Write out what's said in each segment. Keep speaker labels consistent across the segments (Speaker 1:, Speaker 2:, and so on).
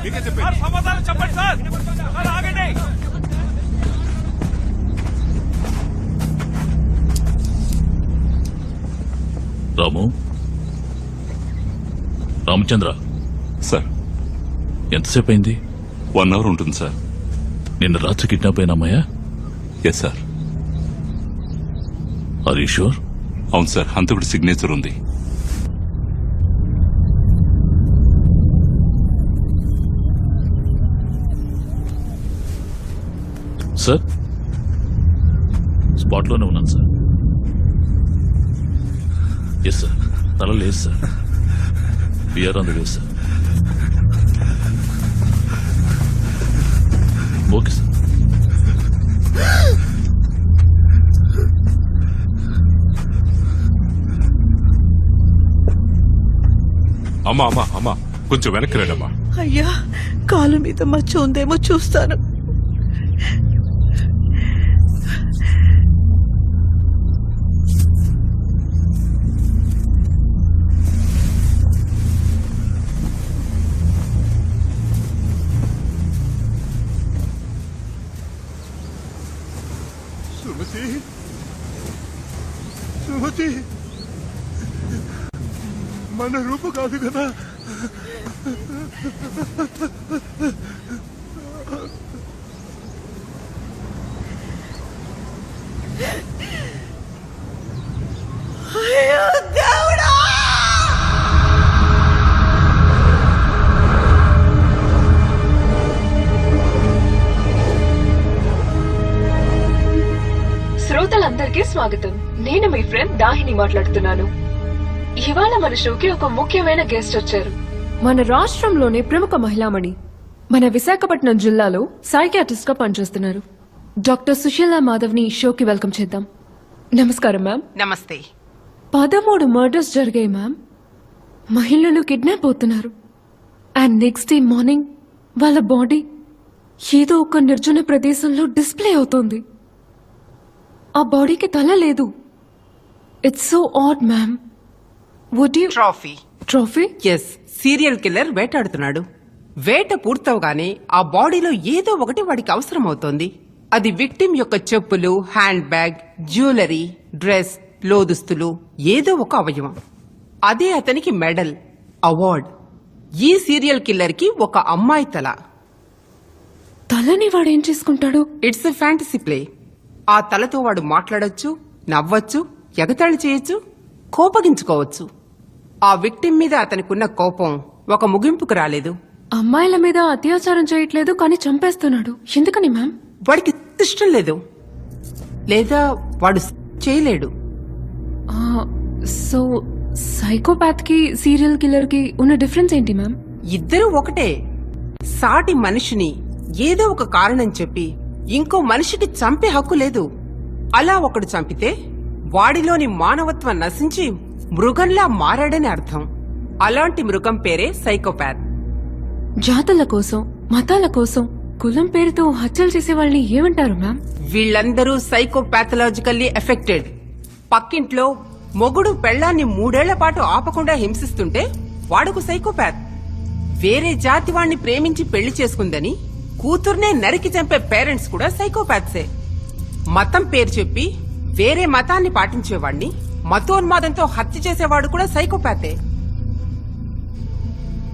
Speaker 1: మీకే చెప్పండి.
Speaker 2: సమాధానం చెప్పండి సార్. ఆగండి.
Speaker 3: రాము, రామచంద్ర
Speaker 1: సార్
Speaker 3: ఎంతసేపు అయింది?
Speaker 1: 1 అవర్ ఉంటుంది సార్.
Speaker 3: నిన్న రాత్రి కిడ్నాప్ అయిన అమ్మాయా?
Speaker 1: Yes sir.
Speaker 3: Are you sure?
Speaker 1: అవును సార్, హంతకుడి సిగ్నేచర్ ఉంది.
Speaker 3: సార్, స్పాట్లోనే ఉన్నాను సార్. ఎస్ సార్, తల లేదు sir. BR on the way sir. Okay sir.
Speaker 4: అమ్మా అమ్మా అమ్మా, కొంచెం వెనక్కి రండమ్మా.
Speaker 5: అయ్యా, కాలు మీద మచ్చ ఉందేమో చూస్తాను.
Speaker 6: సుమతి, సుమతి, మన రూపు కాదు కదా.
Speaker 5: అయ్యో దేవుడా!
Speaker 7: శ్రోతలందరికీ స్వాగతం. నేను మీ ఫ్రెండ్ దాహిని మాట్లాడుతున్నాను. ఇవాళ మన షోకి ఒక ముఖ్యమైన గెస్ట్ వచ్చారు. మన రాష్ట్రంలోనే ప్రముఖ మహిళామణి, మన విశాఖపట్నం జిల్లాలో సైకియాట్రిస్ట్ గా పనిచేస్తున్నారు. డాక్టర్ సుశీలా మాధవ్ ని షోకి వెల్కమ్ చేద్దాం. నమస్కారం మ్యామ్.
Speaker 8: నమస్తే.
Speaker 7: 13 మర్డర్స్ జరిగాయి మ్యామ్. మహిళలు కిడ్నాప్ అవుతున్నారు. అండ్ నెక్స్ట్ డే మార్నింగ్ వాళ్ళ బాడీ ఏదో ఒక నిర్జన ప్రదేశంలో డిస్ప్లే అవుతోంది. ఆ బాడీకి తల లేదు. It's so odd ma'am. Would you trophy?
Speaker 8: Yes, serial killer వేటాడుతున్నాడు. వేట పూర్తవగానే ఆ బాడీలో ఏదో ఒకటి వాడికి అవసరం అవుతోంది. అది విక్టిమ్ యొక్క చెప్పులు, హ్యాండ్ బ్యాగ్, జ్యువెలరీ, డ్రెస్, లోదుస్తులు, ఏదో ఒక అవయవం. అదే అతనికి మెడల్, అవార్డ్. ఈ సీరియల్ కిల్లర్ కి ఒక అమ్మాయి తల.
Speaker 7: తలని వాడేం చేసుకుంటాడు?
Speaker 8: It's a fantasy play. ఆ తలతో వాడు మాట్లాడొచ్చు, నవ్వచ్చు, ఎగతాళి చేయొచ్చు, కోపగించుకోవచ్చు. ఆ విక్టిమ్ మీద అతనికున్న కోపం ఒక ముగింపుకు రాలేదు.
Speaker 7: అమ్మాయిల మీద అత్యాచారం చేయట్లేదు, కానీ చంపేస్తున్నాడు. ఎందుకని మ్యామ్?
Speaker 8: వాడికి ఇష్టం లేదు, లేదా వాడు చేయలేడు.
Speaker 7: సో సైకోపాత్ కి సీరియల్ కిల్లర్ కి ఉన్న డిఫరెన్స్ ఏంటి మ్యామ్?
Speaker 8: ఇద్దరూ ఒకటే. సాటి మనిషిని ఏదో ఒక కారణం చెప్పి ఇంకో మనిషికి చంపే హక్కు లేదు. అలా ఒకడు చంపితే వాడిలోని మానవత్వం నశించి మృగంలా మారాడని అర్థం. అలాంటి మృగం పేరే సైకోపాత్.
Speaker 7: జాతుల కోసం, మతాల కోసం, కులం పేరుతో హత్యలు చేసే వాళ్ళని ఏమంటారు మ్యామ్?
Speaker 8: వీళ్ళందరూ సైకోపాథలాజికల్లీ ఎఫెక్టెడ్. పక్కింట్లో మొగుడు పెళ్లాన్ని 3 ఏళ్ల పాటు ఆపకుండా హింసిస్తుంటే వాడుకు సైకోపాత్. వేరే జాతి వాణ్ణి ప్రేమించి పెళ్లి చేసుకుందని కూతుర్నే నరికి చంపే పేరెంట్స్ కూడా సైకోపాత్సే. మతం పేరు చెప్పి వేరే మతాన్ని పాటించేవాణ్ణి మతోన్మాదంతో హత్య చేసేవాడు కూడా సైకోపాతే.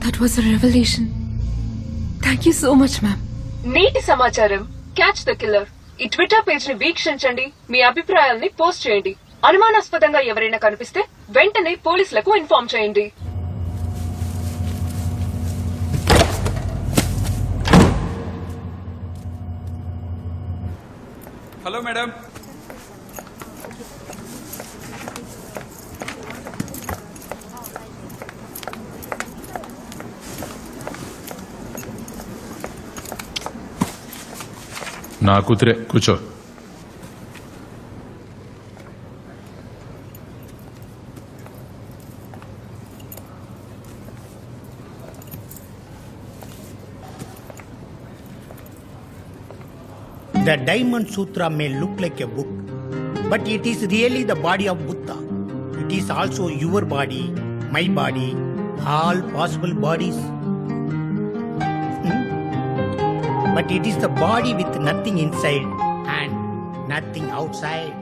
Speaker 7: That was a revolution. Thank you so much ma'am. నేటి సమాచారం క్యాచ్ ద కిల్లర్. ఈ ట్విట్టర్ పేజ్ ని వీక్షించండి. మీ అభిప్రాయాల్ని పోస్ట్ చేయండి. అనుమానాస్పదంగా ఎవరైనా కనిపిస్తే వెంటనే పోలీసులకు ఇన్ఫార్మ్ చేయండి.
Speaker 2: Hello madam.
Speaker 4: నా కూతురే, కూర్చో.
Speaker 9: The Diamond Sutra may look like a book, but it is really the body of Buddha. It is also your body, my body, all possible bodies. but it is the body with nothing inside and nothing outside.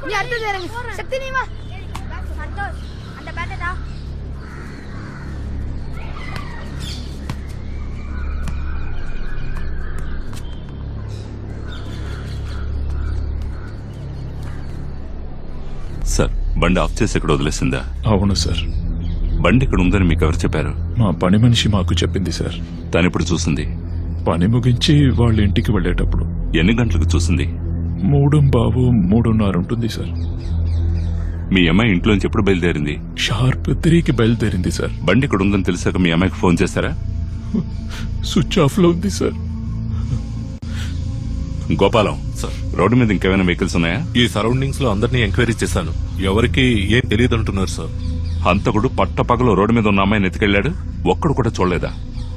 Speaker 10: நீ அடுத்தது இறங்கு சக்தி நீ வா சந்தோஷ் அந்த பேட்டா
Speaker 1: sir బండి of చేసి ఇక్కడ వదిలేసిందా?
Speaker 3: అవును సార్,
Speaker 1: బండి ఇక్కడ ఉందని మీకు ఎవరు చెప్పారు?
Speaker 3: మా పని మనిషి మాకు చెప్పింది సార్.
Speaker 1: తను ఇప్పుడు చూసింది?
Speaker 3: పని ముగించి వాళ్ళ ఇంటికి వెళ్ళేటప్పుడు.
Speaker 1: ఎన్ని గంటలకు చూసింది?
Speaker 3: 3:30 ఉంటుంది సార్.
Speaker 1: మీ అమ్మాయి ఇంట్లోంచి ఎప్పుడు బయలుదేరింది?
Speaker 3: షార్ప్ 3కి బయలుదేరింది సార్.
Speaker 1: బండి ఇక్కడ ఉందని తెలిసాక మీ అమ్మాయికి ఫోన్ చేశారా?
Speaker 3: స్విచ్ ఆఫ్ లో ఉంది సార్.
Speaker 1: గోపాలం సార్, రోడ్డు మీద ఇంకేమైనా వెహికల్స్ ఉన్నాయా?
Speaker 4: ఈ సరౌండింగ్స్ లో అందరినీ ఎంక్వైరీ చేశాను, ఎవరికి ఏం తెలియదు అంటున్నారు సార్.
Speaker 1: హంతకుడు పట్టపగలు రోడ్డు మీద ఉన్న అమ్మాయిని ఎత్తుకెళ్లాడు, ఒక్కడు కూడా చూడలేదా?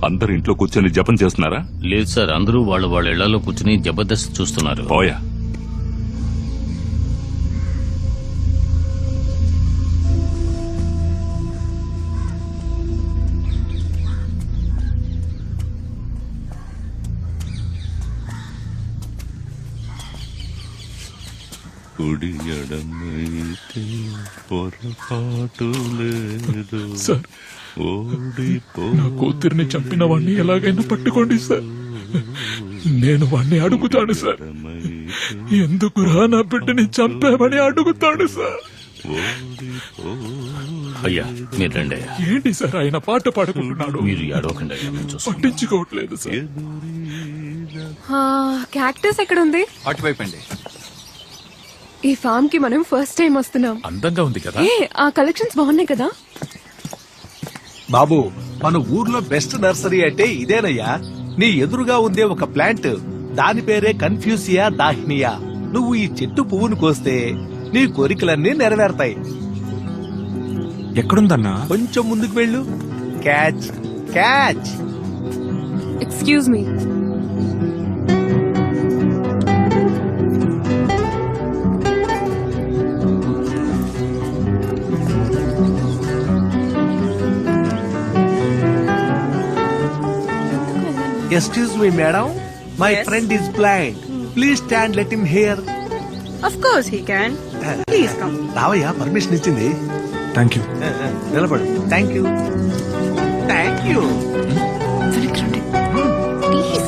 Speaker 1: అందరు ఇంట్లో కూర్చొని జపం చేస్తున్నారా?
Speaker 11: లేదు సార్, అందరూ వాళ్ళ ఇళ్లలో కూర్చుని జబర్దస్త్ చూస్తున్నారు.
Speaker 1: పోయా. కుడి ఎడమైతే పొరపాటు లేదు.
Speaker 3: సార్, నా కూతుర్ని చంపిన వాణ్ణి ఎలాగైనా పట్టుకోండి సార్. నేను వాణ్ణి అడుగుతాను సార్. ఎందుకురా నా బిడ్డని చంపామని అడుగుతాడు సార్.
Speaker 11: అయ్యా మీరు రండి అయ్యా.
Speaker 3: ఏంటి సార్ ఆయన పాట పాడుకుంటున్నాడు?
Speaker 11: మీరు ఏడవకండి అయ్యా, మేము చూస్తాం.
Speaker 3: పట్టించుకోవట్లేదు సార్.
Speaker 7: క్యాక్టస్ ఎక్కడుంది?
Speaker 2: అటువైపు అండి.
Speaker 7: ఈ ఫామ్ కి మనం ఫస్ట్ టైం వస్తున్నాం.
Speaker 3: అందంగా ఉంది కదా?
Speaker 7: ఆ కలెక్షన్స్ బాగున్నాయి కదా?
Speaker 6: బాబు, మన ఊర్లో బెస్ట్ నర్సరీ అంటే ఇదేనయ్యా. నీ ఎదురుగా ఉందే ఒక ప్లాంట్, దాని పేరే కన్ఫ్యూసియా దాహ్నియా. నువ్వు ఈ చెట్టు పువ్వును కోస్తే నీ కోరికలన్నీ నెరవేరుతాయి.
Speaker 2: ఎక్కడుందన్నా?
Speaker 6: కొంచెం ముందుకు వెళ్ళు. Catch catch.
Speaker 7: Excuse me.
Speaker 6: Excuse me, madam. My friend is blind. Please stand, let him hear.
Speaker 5: Of course he can. Please come.
Speaker 6: రావయ్యా, పర్మిషన్ ఇచ్చింది.
Speaker 2: Thank you.
Speaker 6: నిలబడు. Thank you. Thank you.
Speaker 7: Please.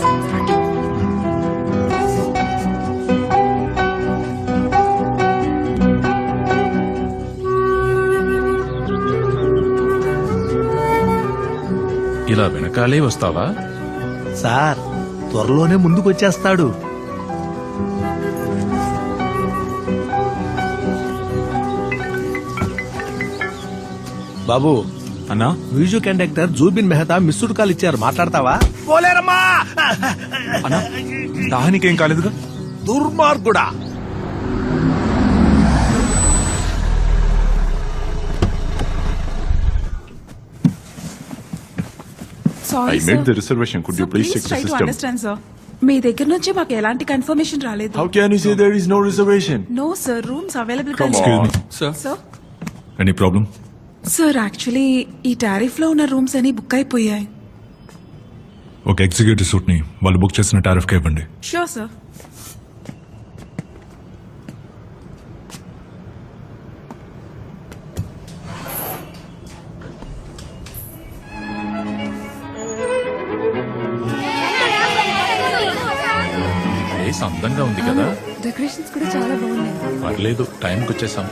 Speaker 3: ఇలా వెనకాలే వస్తావా?
Speaker 6: సార్, త్వరలోనే ముందుకు వచ్చేస్తాడు. బాబు
Speaker 2: అన్నా,
Speaker 6: music conductor Zubin Mehta missed call ఇచ్చారు, మాట్లాడతావా? పోలేరమ్మా.
Speaker 2: అన్నా దాహానికేం కాలేదుగా?
Speaker 6: దుర్మార్గుడా.
Speaker 7: Sorry sir.
Speaker 4: the reservation. Could you please check the system?
Speaker 5: sir. మీ దగ్గర నుంచి మాకు ఎలాంటి కన్ఫర్మేషన్ రాలేదు.
Speaker 4: How can you say there is no reservation?
Speaker 5: No sir, rooms available
Speaker 4: Come
Speaker 5: కాదు.
Speaker 4: on.
Speaker 5: Sir
Speaker 3: any problem?
Speaker 5: Sir actually ఈ tariff లో ఉన్న రూమ్స్ అన్ని బుక్ అయిపోయాయి.
Speaker 3: ఒక ఎగ్జిక్యూటివ్ సూట్ ని వాళ్ళు బుక్ చేసిన టారిఫ్ కి ఇవ్వండి.
Speaker 5: Sure sir.
Speaker 3: ప్లేస్ అందంగా ఉంది కదా?
Speaker 7: డెకరేషన్స్ కూడా చాలా బాగున్నాయి.
Speaker 3: పర్లేదు, టైంకి వచ్చేసాం.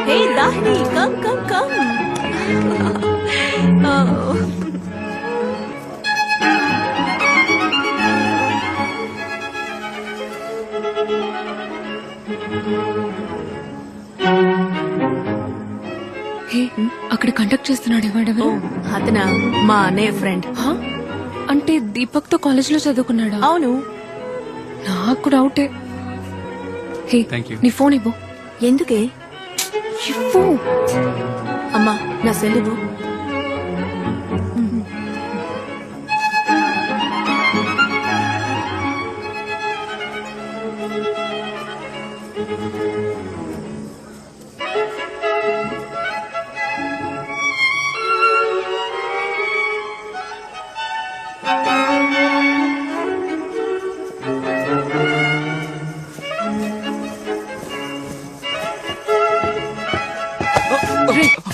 Speaker 5: Hey Dahni, come.
Speaker 7: హే, అక్కడ కండక్ట్ చేస్తున్నాడు ఎవడెవరు?
Speaker 5: అతనా మా అన్నయ్య ఫ్రెండ్.
Speaker 7: అంటే దీపక్ తో కాలేజ్ లో చదువుకున్నాడా?
Speaker 5: అవును.
Speaker 7: నాకు డౌటే. హే,
Speaker 2: Thank you.
Speaker 7: నీ ఫోన్ ఇవ్వు.
Speaker 5: ఎందుకే?
Speaker 7: ఇవ్వు.
Speaker 5: అమ్మా నా సెలవు.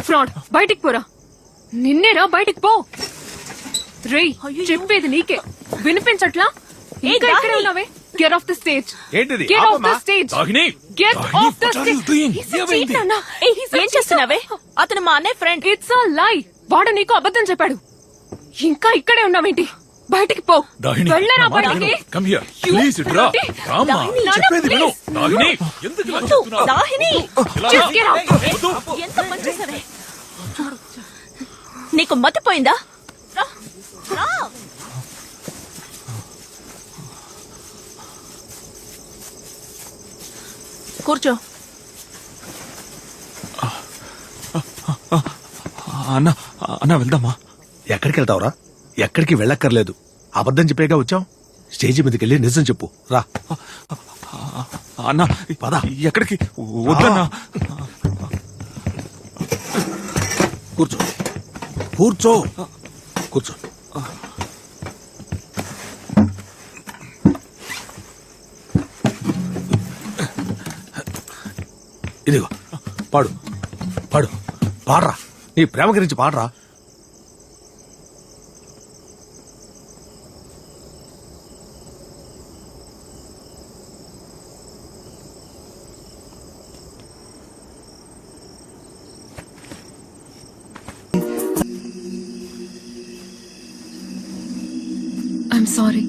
Speaker 7: ఫ్రాడ్, బయటికి పోరా. నిన్నేరా, బయటికి పో. రేయ్, చెప్పేది నీకే వినిపించట్లా? ఇంకా ఇక్కడే ఉన్నావే. Get off the stage.
Speaker 6: ఏంటిది?
Speaker 7: గెట్ ఆఫ్ ద
Speaker 6: ఆపమ్మా.
Speaker 7: Stage.
Speaker 3: Dahini,
Speaker 7: get off the stage.
Speaker 5: ఏం చేస్తున్నావే? అతను మా అన్నయ్య ఫ్రెండ్.
Speaker 7: ఇట్స్ అ లై. వాడు నీకు అబద్ధం చెప్పాడు. ఇంకా ఇక్కడే ఉన్నావేంటి? బయటికి పో.
Speaker 3: దాహిని,
Speaker 7: వెళ్ళరా
Speaker 3: నా మాట
Speaker 7: బయటికి.
Speaker 3: విను. Come here. Please, రా. రామ్మా. చెప్పేది విను. దాహిని, ఎందుకు ఇలా చేస్తున్నావు?
Speaker 5: దాహిని,
Speaker 3: ఇలా రా.
Speaker 7: Just get out.
Speaker 3: వద్దు.
Speaker 5: ఎంత పని చేసావే? నీకు మతిపోయిందా? రా, రా. కూర్చో.
Speaker 2: అన్న అన్న వెళ్దామా?
Speaker 6: ఎక్కడికి వెళ్తావురా? ఎక్కడికి వెళ్ళక్కర్లేదు. అబద్ధం చెప్పేగా వచ్చావు. స్టేజి మీదకి వెళ్ళి నిజం చెప్పు. రా.
Speaker 2: అన్న
Speaker 6: పద.
Speaker 2: ఎక్కడికి? వద్దన్నా.
Speaker 6: కూర్చో, కూర్చో, కూర్చో. ఇదిగో పాడు, పాడు, పాడరా. నీ ప్రేమ గురించి పాడరా.
Speaker 7: I'm sorry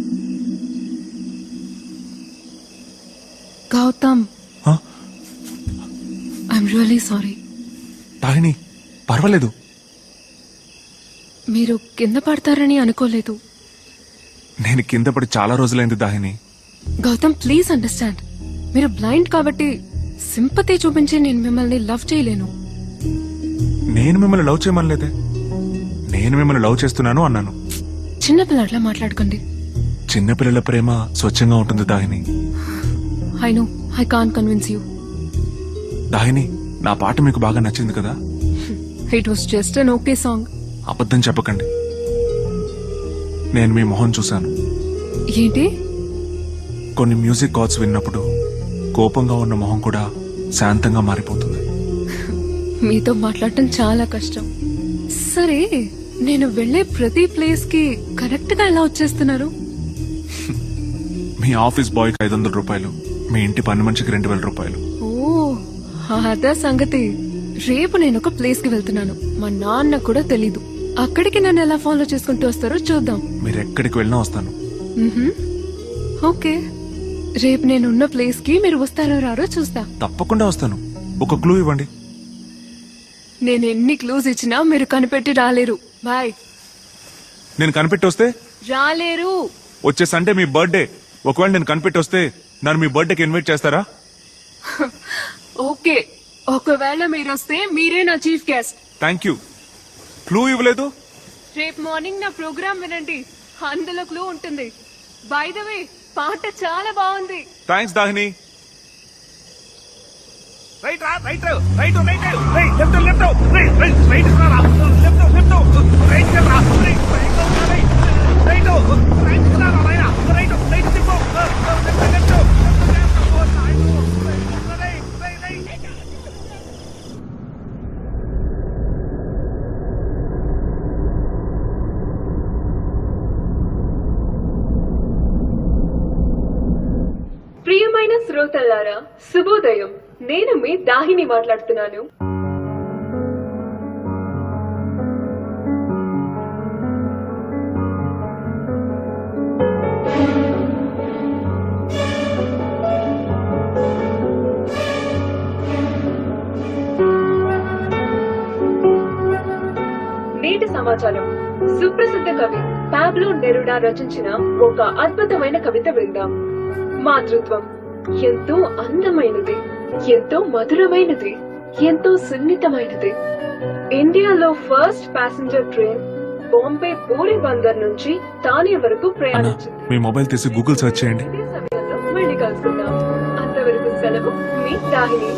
Speaker 7: Gautam. I'm really sorry.
Speaker 2: Dahini, పర్వాలేదు.
Speaker 7: మీరు కింద పడతారని అనుకోలేదు.
Speaker 2: నేను కింద పడి చాలా రోజులైంది దాహిని.
Speaker 7: Gautam, please understand. మీరు బ్లైండ్ కాబట్టి సింపతి చూపించి నేను మిమ్మల్ని లవ్ చేయలేను.
Speaker 2: నేను మిమ్మల్ని లవ్ చేయమనలేదే. నేను మిమ్మల్ని లవ్ చేస్తున్నాను అన్నాను.
Speaker 7: చిన్నపిల్లట్లా మాట్లాడుకోండి.
Speaker 2: చిన్నపిల్లల ప్రేమ స్వచ్ఛంగా ఉంటుంది Dahini.
Speaker 7: I know I can convince you.
Speaker 2: Dahini, నా పాట మీకు బాగా నచ్చింది కదా?
Speaker 7: It was just an okay song.
Speaker 2: అబద్ధం చెప్పకండి. నేను మీ మొహం చూశాను.
Speaker 7: ఏంటి?
Speaker 2: కొన్ని మ్యూజిక్ కార్డ్స్ విన్నప్పుడు కోపంగా ఉన్న మొహం కూడా శాంతంగా మారిపోతుంది.
Speaker 7: మీతో మాట్లాడటం చాలా కష్టం. సరే, నేను వెళ్లే ప్రతి ప్లేస్ కి కరెక్ట్ గా ఎలా వచ్చేస్తున్నారు?
Speaker 2: మీ ఆఫీస్ బాయ్ కి 500 రూపాయలు, మీ ఇంటి పని మనిషికి 2000 రూపాయలు.
Speaker 7: ఓ, అదా సంగతి. రేపు నేను ఒక ప్లేస్ కి వెళ్తున్నాను. మా నాన్న కూడా తెలీదు. అక్కడికి నన్ను ఎలా ఫాలో చేసుకుంటూ వస్తారో చూద్దాం.
Speaker 2: మీరు ఎక్కడికి వెళ్ళినా వస్తాను.
Speaker 7: ఓకే, రేపు నేనున్న ప్లేస్ కి మీరు వస్తారో రారో చూస్తా.
Speaker 2: తప్పకుండా వస్తాను. ఒక క్లూ ఇవ్వండి.
Speaker 7: నేను ఎన్ని క్లూస్ ఇచ్చినా మీరు కనిపెట్టి రాలేరు. బాయ్.
Speaker 2: నేను కనిపెట్టి వస్తే?
Speaker 7: రాలేరు.
Speaker 2: వచ్చే సండే మీ బర్త్డే. ఒకవేళ నేను కనిపెట్టి వస్తే నన్ను మీ బర్త్డేకి ఇన్వైట్ చేస్తారా?
Speaker 7: ఓకే, ఒకవేళ మీరు వస్తే మీరే నా chief guest.
Speaker 2: Thank you. Clue ఇవ్వలేదు.
Speaker 7: రేపు మార్నింగ్ నా ప్రోగ్రామ్ వినండి, అందులో క్లూ ఉంటుంది. బై ద వే, పాట చాలా బాగుంది.
Speaker 2: థ్యాంక్స్ దాహిని.
Speaker 6: రైట్ రా, right right right right left left right right right రా, లెఫ్ట్ లెఫ్ట్ రైట్ రా, రైట్ రైట్ రైట్ రైట్ రా రైట్ రైట్ రైట్ తిప్పు లెఫ్ట్ లెఫ్ట్
Speaker 7: ప్రియమైన శ్రోతల్లారా, శుభోదయం. నేను మీ దాహిని మాట్లాడుతున్నాను. నేటి సమాచారం. సుప్రసిద్ధ కవి పాబ్లో నెరుడా రచించిన ఒక అద్భుతమైన కవిత విందాం. మాతృత్వం ఎంతో అందమైనది, ఎంతో మధురమైనది, ఎంతో సున్నితమైనది. ఇండియాలో first passenger train Bombay Bori Bunder నుంచి తానే వరకు
Speaker 2: అన్న
Speaker 7: ప్రయాణించింది.
Speaker 2: మీ మొబైల్ తీసి గూగుల్ సెర్చ్ చేయండి.
Speaker 7: ఇదే సమయంలో మళ్ళీ కలుసుకుందాం. అంతవరకు సెలవు, మీ దాహిని.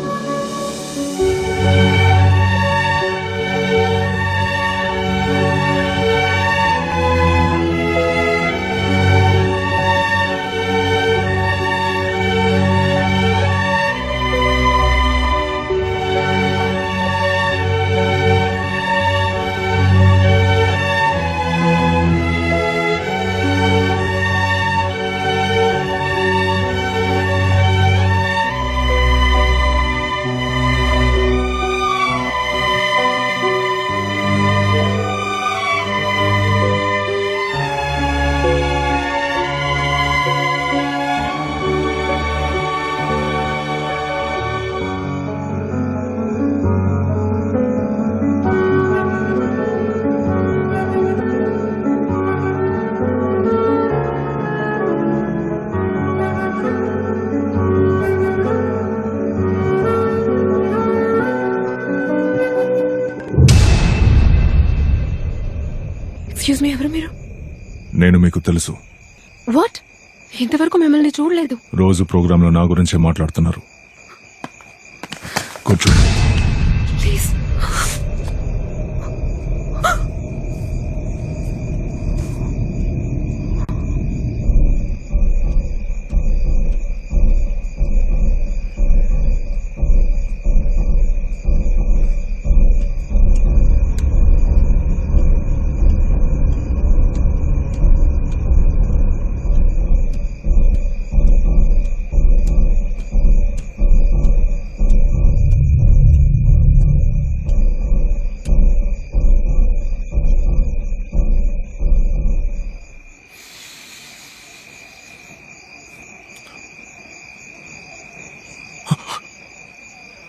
Speaker 7: ఎక్స్క్యూజ్ మీ, ఎవరు మీరు?
Speaker 2: నేను మీకు తెలుసు.
Speaker 7: వాట్? ఇంతవరకు మిమ్మల్ని చూడలేదు.
Speaker 2: రోజు ప్రోగ్రాంలో నా గురించే మాట్లాడుతున్నారు. కూర్చోండి.
Speaker 7: ప్లీజ్.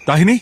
Speaker 2: దాహిని,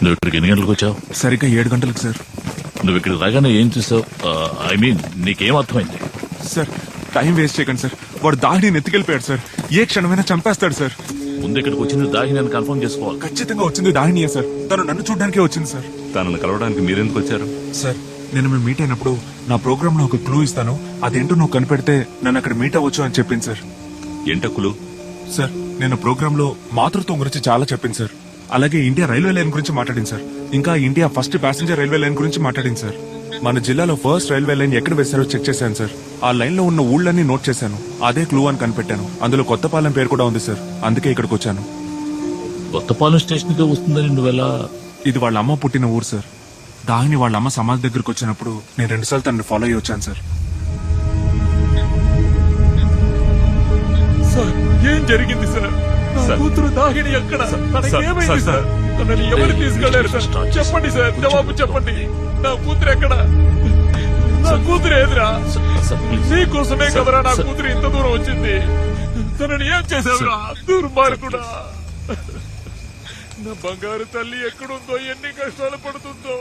Speaker 11: నువ్వు ఇక్కడికి ఎన్ని గంటలకు వచ్చావు?
Speaker 2: సరిగ్గా 7 గంటలకు సార్.
Speaker 11: నువ్వు ఇక్కడ రాగానే ఏం చూసావు? ఐ మీన్ నీకేం అర్థమైంది?
Speaker 2: సార్, టైం వేస్ట్ చేయకండి సార్. వాడు దాహిని ఎత్తుకెళ్ళిపోయాడు సార్. ఏ క్షణమైనా చంపేస్తాడు సార్.
Speaker 11: ముందు ఇక్కడికి వచ్చింది దాహిని అని కన్ఫర్మ్ చేసుకోవాలి.
Speaker 2: ఖచ్చితంగా వచ్చింది దాహినియే సార్. తను నన్ను చూడడానికే వచ్చింది సార్.
Speaker 1: తనను కలవడానికి మీరెందుకు వచ్చారు?
Speaker 2: సార్, నేను మేము మీట్ అయినప్పుడు నా ప్రోగ్రామ్ లో ఒక క్లూ ఇస్తాను, అదేంటో నువ్వు కనిపెడితే నన్ను అక్కడ మీట్ అవ్వచ్చు అని చెప్పింది సార్.
Speaker 1: ఎంటకులు?
Speaker 2: సార్, నేను ప్రోగ్రామ్ లో మాతృత్వం గురించి చాలా చెప్పింది సార్. అలాగే ఇండియా రైల్వే లైన్ గురించి మాట్లాడింది సార్. ఇంకా India first passenger railway line గురించి మాట్లాడింది సార్. మన జిల్లాలో ఫస్ట్ రైల్వే లైన్ ఎక్కడ వేశారో చెక్ చేశాను సార్. ఆ లైన్ లో ఉన్న ఊళ్ళన్నీ నోట్ చేశాను. అదే క్లూ అని కనిపెట్టాను. అందులో కొత్తపాలెం పేరు కూడా ఉంది సార్. అందుకే ఇక్కడికి వచ్చాను.
Speaker 11: కొత్తపాలెం స్టేషన్ కి వస్తుందని నువ్వెలా?
Speaker 2: ఇది వాళ్ళ అమ్మ పుట్టిన ఊరు సార్. దాహిని వాళ్ళ అమ్మ సమాధి దగ్గరకు వచ్చినప్పుడు నేను 2 సార్లు తనని ఫాలో అయ్యి వచ్చాను సార్.
Speaker 3: సార్, ఏం జరిగింది సార్? నా కూతురు దాహిని ఎక్కడ? తనకేమైంది సార్? తనని ఎవరు తీసుకెళ్లారు సార్? చెప్పండి సార్, జవాబు చెప్పండి. నా కూతురు ఎక్కడ? నా కూతురు ఏదిరా? నీకోసమే కదరా నా కూతురు ఇంత దూరం వచ్చింది. తనని ఏం చేశావురా దుర్మార్గుడా? నా బంగారు తల్లి ఎక్కడుందో, ఎన్ని కష్టాలు పడుతుందో.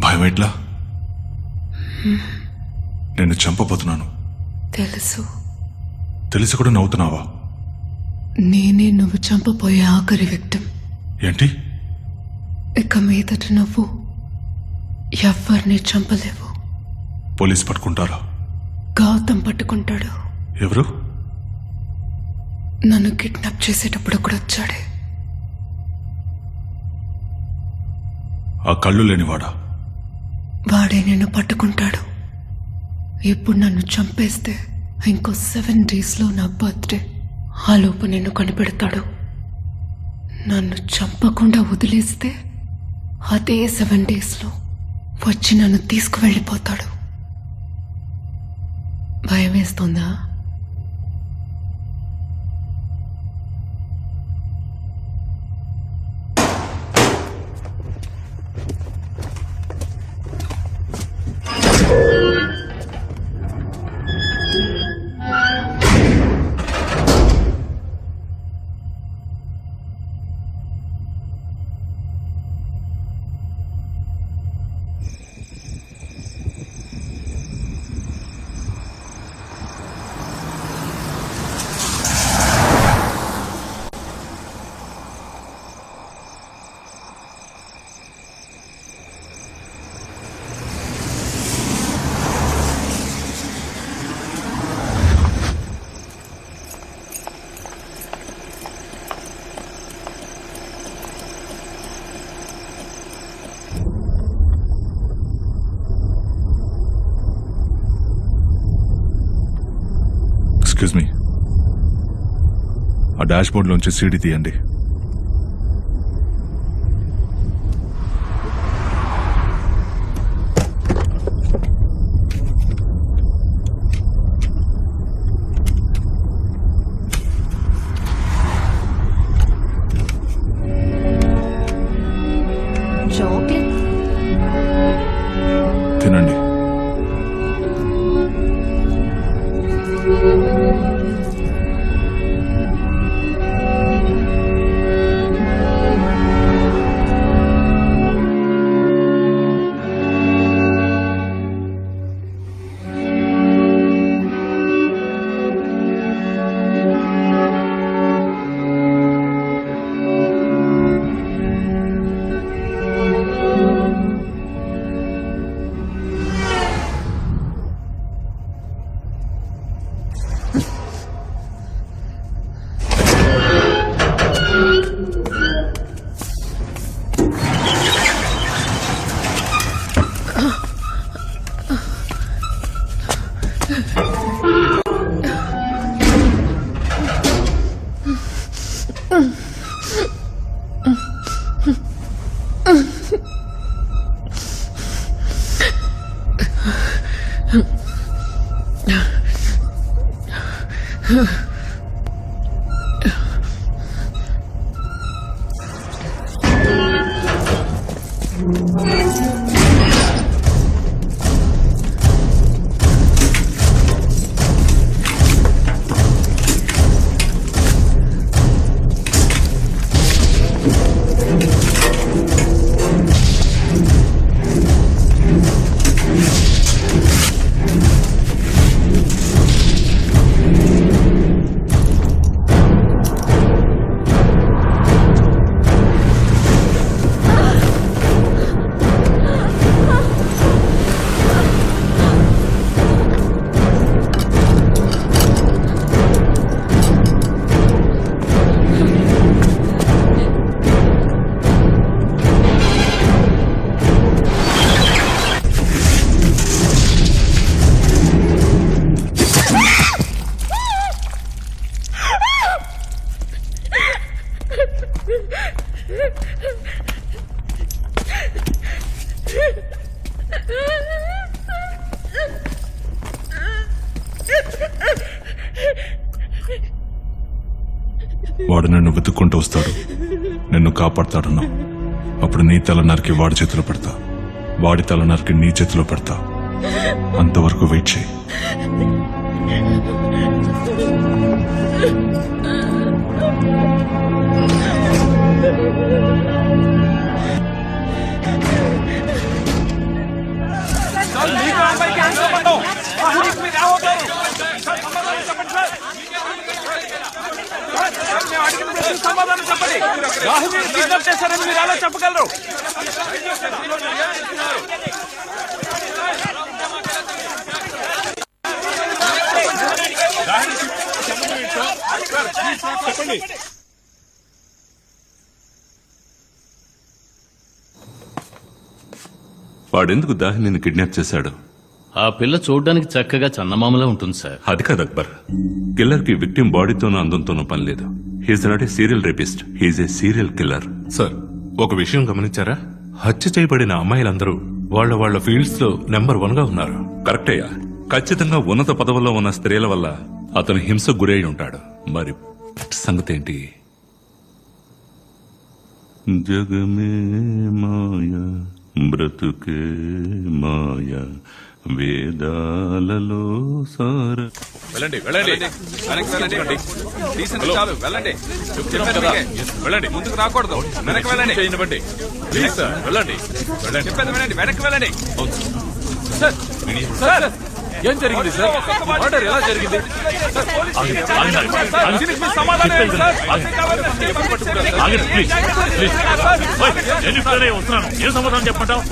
Speaker 2: భయం ఎట్లా? నేను చంపబోతున్నాను
Speaker 5: తెలుసు.
Speaker 2: తెలిసి కూడా నవ్వుతున్నావా?
Speaker 5: నేనే నువ్వు చంపబోయే ఆఖరి విక్టిమ్.
Speaker 2: ఏంటి?
Speaker 5: ఇక మీదట నువ్వు ఎవరిని చంపలేవు.
Speaker 2: పోలీస్ పట్టుకుంటారా?
Speaker 5: గౌతమ్ పట్టుకుంటాడు.
Speaker 2: ఎవరు?
Speaker 5: నన్ను కిడ్నాప్ చేసేటప్పుడు కూడా వచ్చాడే.
Speaker 2: ఆ కళ్ళు లేనివాడా?
Speaker 5: వాడే నేను పట్టుకుంటాడు. ఇప్పుడు నన్ను చంపేస్తే ఇంకో 7 days నా బర్త్డే. ఆ లోపు నిన్ను కనిపెడతాడు. నన్ను చంపకుండా వదిలేస్తే అదే 7 days వచ్చి నన్ను తీసుకువెళ్ళిపోతాడు. భయం వేస్తుందా?
Speaker 2: ఎక్స్క్యూజ్ మీ, ఆ డాష్ బోర్డ్లోంచి సీడీ తీయండి.
Speaker 7: చాక్లెట్
Speaker 2: తినండి. వాడు నన్ను వెతుక్కుంటూ వస్తాడు, నిన్ను కాపాడతాడన్నా. అప్పుడు నీ తల నరికి వాడి చేతిలో పెడతా, వాడి తల నరికి నీ చేతిలో పెడతా. అంతవరకు వెయిట్ చేయి.
Speaker 6: సమాధానం చెప్పండి. రాహుల్ కిడ్నాప్ చేశారని మీరు ఎలా చెప్పగలరు? చెప్పండి.
Speaker 1: వాడెందుకు దాహిని కిడ్నాప్ చేశాడు?
Speaker 11: ఆ పిల్ల చూడ్డానికి చక్కగా చందమామలా ఉంటుంది సార్.
Speaker 1: అది కాదు అక్బర్, కిల్లర్ కి విక్టిమ్ బాడీతోనూ అందంతోనూ పని లేదు. He's not a serial rapist, he's a serial killer.
Speaker 4: Sir, ఒక విషయం గమనించారా? హత్య చేయబడిన అమ్మాయిలందరూ వాళ్ళ ఫీల్డ్స్ లో నెంబర్ 1 గా ఉన్నారు.
Speaker 1: కరెక్టయ్యా. ఖచ్చితంగా ఉన్నత పదవుల్లో ఉన్న స్త్రీల వల్ల అతను హింసకు గురై ఉంటాడు. మరి సంగతి ఏంటి? జగమే మాయా బ్రతుకే మాయా వేదాలలో సార.
Speaker 6: వెళ్ళండి వెళ్ళండి వెనక్కి వెళ్ళండి. డీసెంట్ చాలు వెళ్ళండి. చెప్పాను మీకే. వెళ్ళండి, ముందుకు రాకూడదు. వెనక్కి వెళ్ళండి. చేయండి ప్లీజ్ సార్. వెళ్ళండి వెళ్ళండి. చెప్పేది వినండి, వెనక్కి వెళ్ళండి. సార్ సార్, ఏం జరిగింది సార్? మర్డర్ ఎలా జరిగింది? దీనికి మీ సమాధానం ఏంటి సార్?
Speaker 3: ఏం సమాధానం చెప్పంటావు?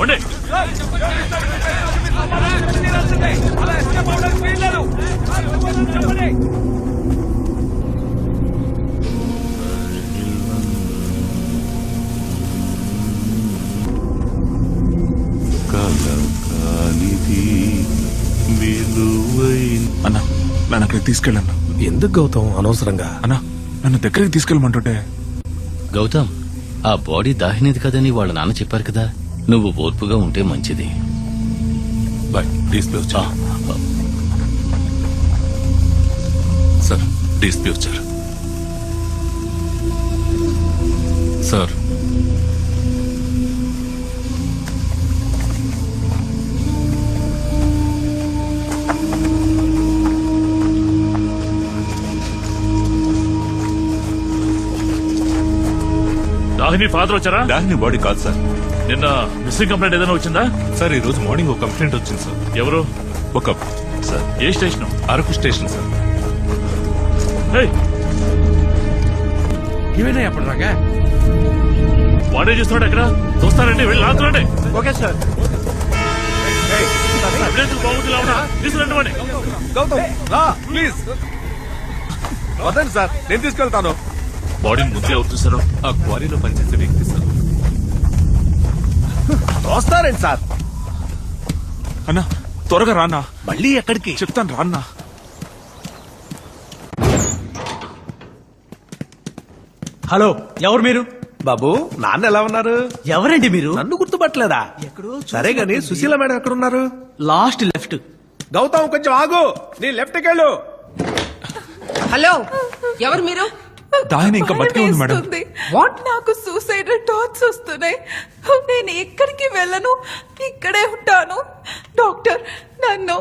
Speaker 2: అన్నా, నన్ను అక్కడికి తీసుకెళ్ళన్నా.
Speaker 6: ఎందుకు గౌతమ్ అనవసరంగా?
Speaker 2: అన్నా, నన్ను దగ్గరికి తీసుకెళ్ళమంటుంటే.
Speaker 11: గౌతమ్, ఆ బాడీ దాహినేది కదని వాళ్ళ నాన్న చెప్పారు కదా, నువ్వు ఓర్పుగా ఉంటే మంచిది.
Speaker 4: బాయ్, డీఎస్పీ వచ్చా? సార్, డీఎస్పీ వచ్చారు. సార్,
Speaker 3: దాహిని ఫాదర్ వచ్చారా?
Speaker 1: దాహిని బాడీ కాదు సార్.
Speaker 3: నిన్న మిస్సింగ్ కంప్లైంట్ ఏదైనా వచ్చిందా?
Speaker 4: సార్, ఈ రోజు మార్నింగ్ ఒక కంప్లైంట్ వచ్చింది సార్.
Speaker 3: ఎవరు?
Speaker 1: ఒక సార్.
Speaker 3: ఏ స్టేషన్?
Speaker 4: Araku station sir.
Speaker 6: ఇవేనా ఎప్పుడు రాగా?
Speaker 3: వాడే చేస్తున్నాడు అక్కడ. చూస్తారండి, వెళ్ళి లాగుతున్నాండి.
Speaker 6: Okay sir.
Speaker 3: ఎవిడెన్స్ బాగుంది, తీసుకురండి వాడిని.
Speaker 6: గౌతమ్ రా ప్లీజ్. వదండి సార్, నేను తీసుకెళ్తాను.
Speaker 4: బాడీని ముందే ఎవరు చూసారో ఆ క్వారీలో పనిచేసే వ్యక్తి సార్.
Speaker 6: వస్తారండి సార్.
Speaker 2: అన్నా త్వరగా రాన్నా.
Speaker 6: మళ్ళీ ఎక్కడికి?
Speaker 2: చెప్తాను రాన్నా.
Speaker 12: హలో, ఎవరు మీరు?
Speaker 6: బాబు, నాన్న ఎలా ఉన్నారు?
Speaker 12: ఎవరండి మీరు?
Speaker 6: నన్ను గుర్తుపట్టలేదా? సరే గాని సుశీల మేడం ఎక్కడ ఉన్నారు?
Speaker 12: Last left.
Speaker 6: గౌతమ్ కొంచెం ఆగు, నీ లెఫ్ట్ కెళ్ళు.
Speaker 8: హలో, ఎవరు మీరు?
Speaker 2: దాహిని ఇంకా బతికే ఉంది మేడం.
Speaker 8: వాట్?
Speaker 5: నాకు సూసైడ్ థాట్స్ వస్తున్నాయి. నేను ఎక్కడికి వెళ్ళను, ఇక్కడే ఉంటాను. డాక్టర్, నన్ను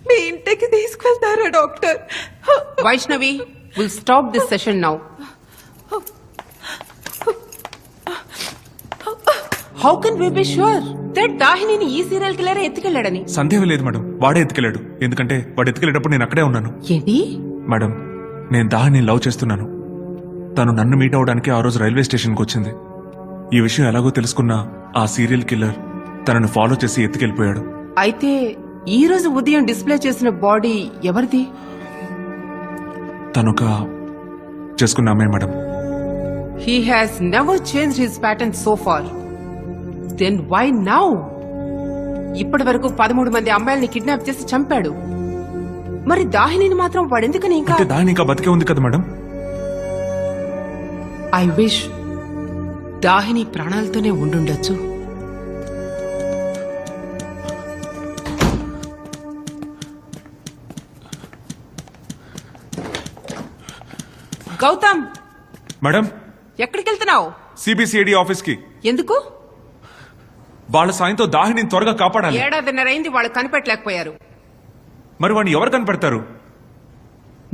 Speaker 5: మీ ఇంటికి తీసుకెళ్తారా doctor?
Speaker 8: Vaishnavi, will stop this session now. How can we be sure that దాహినిని ఈ సీరియల్ కిల్లర్ ఎత్తుకెళ్ళాడని?
Speaker 2: సందేహం లేదు మేడం, వాడే ఎత్తుకెళ్ళాడు. ఎందుకంటే వాడు ఎత్తుకెళ్ళేటప్పుడు నేను అక్కడే ఉన్నాను.
Speaker 8: ఏంటి?
Speaker 2: మేడం, నేను దాహిని లవ్ చేస్తున్నాను. తను నన్ను మీట్ అవడానికి ఆ రోజు రైల్వే స్టేషన్కి వచ్చింది. ఈ విషయం ఎలాగో తెలుసుకున్న ఆ సీరియల్ కిల్లర్ తనను ఫాలో చేసి ఎత్తుకెళ్ళిపోయాడు.
Speaker 8: అయితే ఈ రోజు ఉదయం డిస్ప్లే చేసిన బాడీ ఎవరిది?
Speaker 2: తనొక చేసుకున్న అమ్మాయి madam.
Speaker 8: He has never changed his pattern so far. Then why now? ఇప్పటి వరకు 13 మంది అమ్మాయిల్ని కిడ్నాప్ చేసి చంపాడు. మరి దాహినిని మాత్రం వాడెందుకని ఇంకా?
Speaker 2: అంటే దాహిని ఇంకా బతికే ఉంది కదా మేడం.
Speaker 8: ఐ విష్ దాహిని ప్రాణాలతోనే ఉండుండొచ్చు. గౌతమ్,
Speaker 2: మేడం,
Speaker 8: ఎక్కడికి వెళ్తున్నావు?
Speaker 2: సిబిసిఐడి ఆఫీస్ కి.
Speaker 8: ఎందుకు?
Speaker 2: వాళ్ళ సాయంతో దాహిని త్వరగా కాపాడాలి.
Speaker 8: ఏడాదిన్నరైంది వాళ్ళు కనిపెట్టలేకపోయారు.
Speaker 2: మరి వాడిని ఎవరు కనిపెడతారు?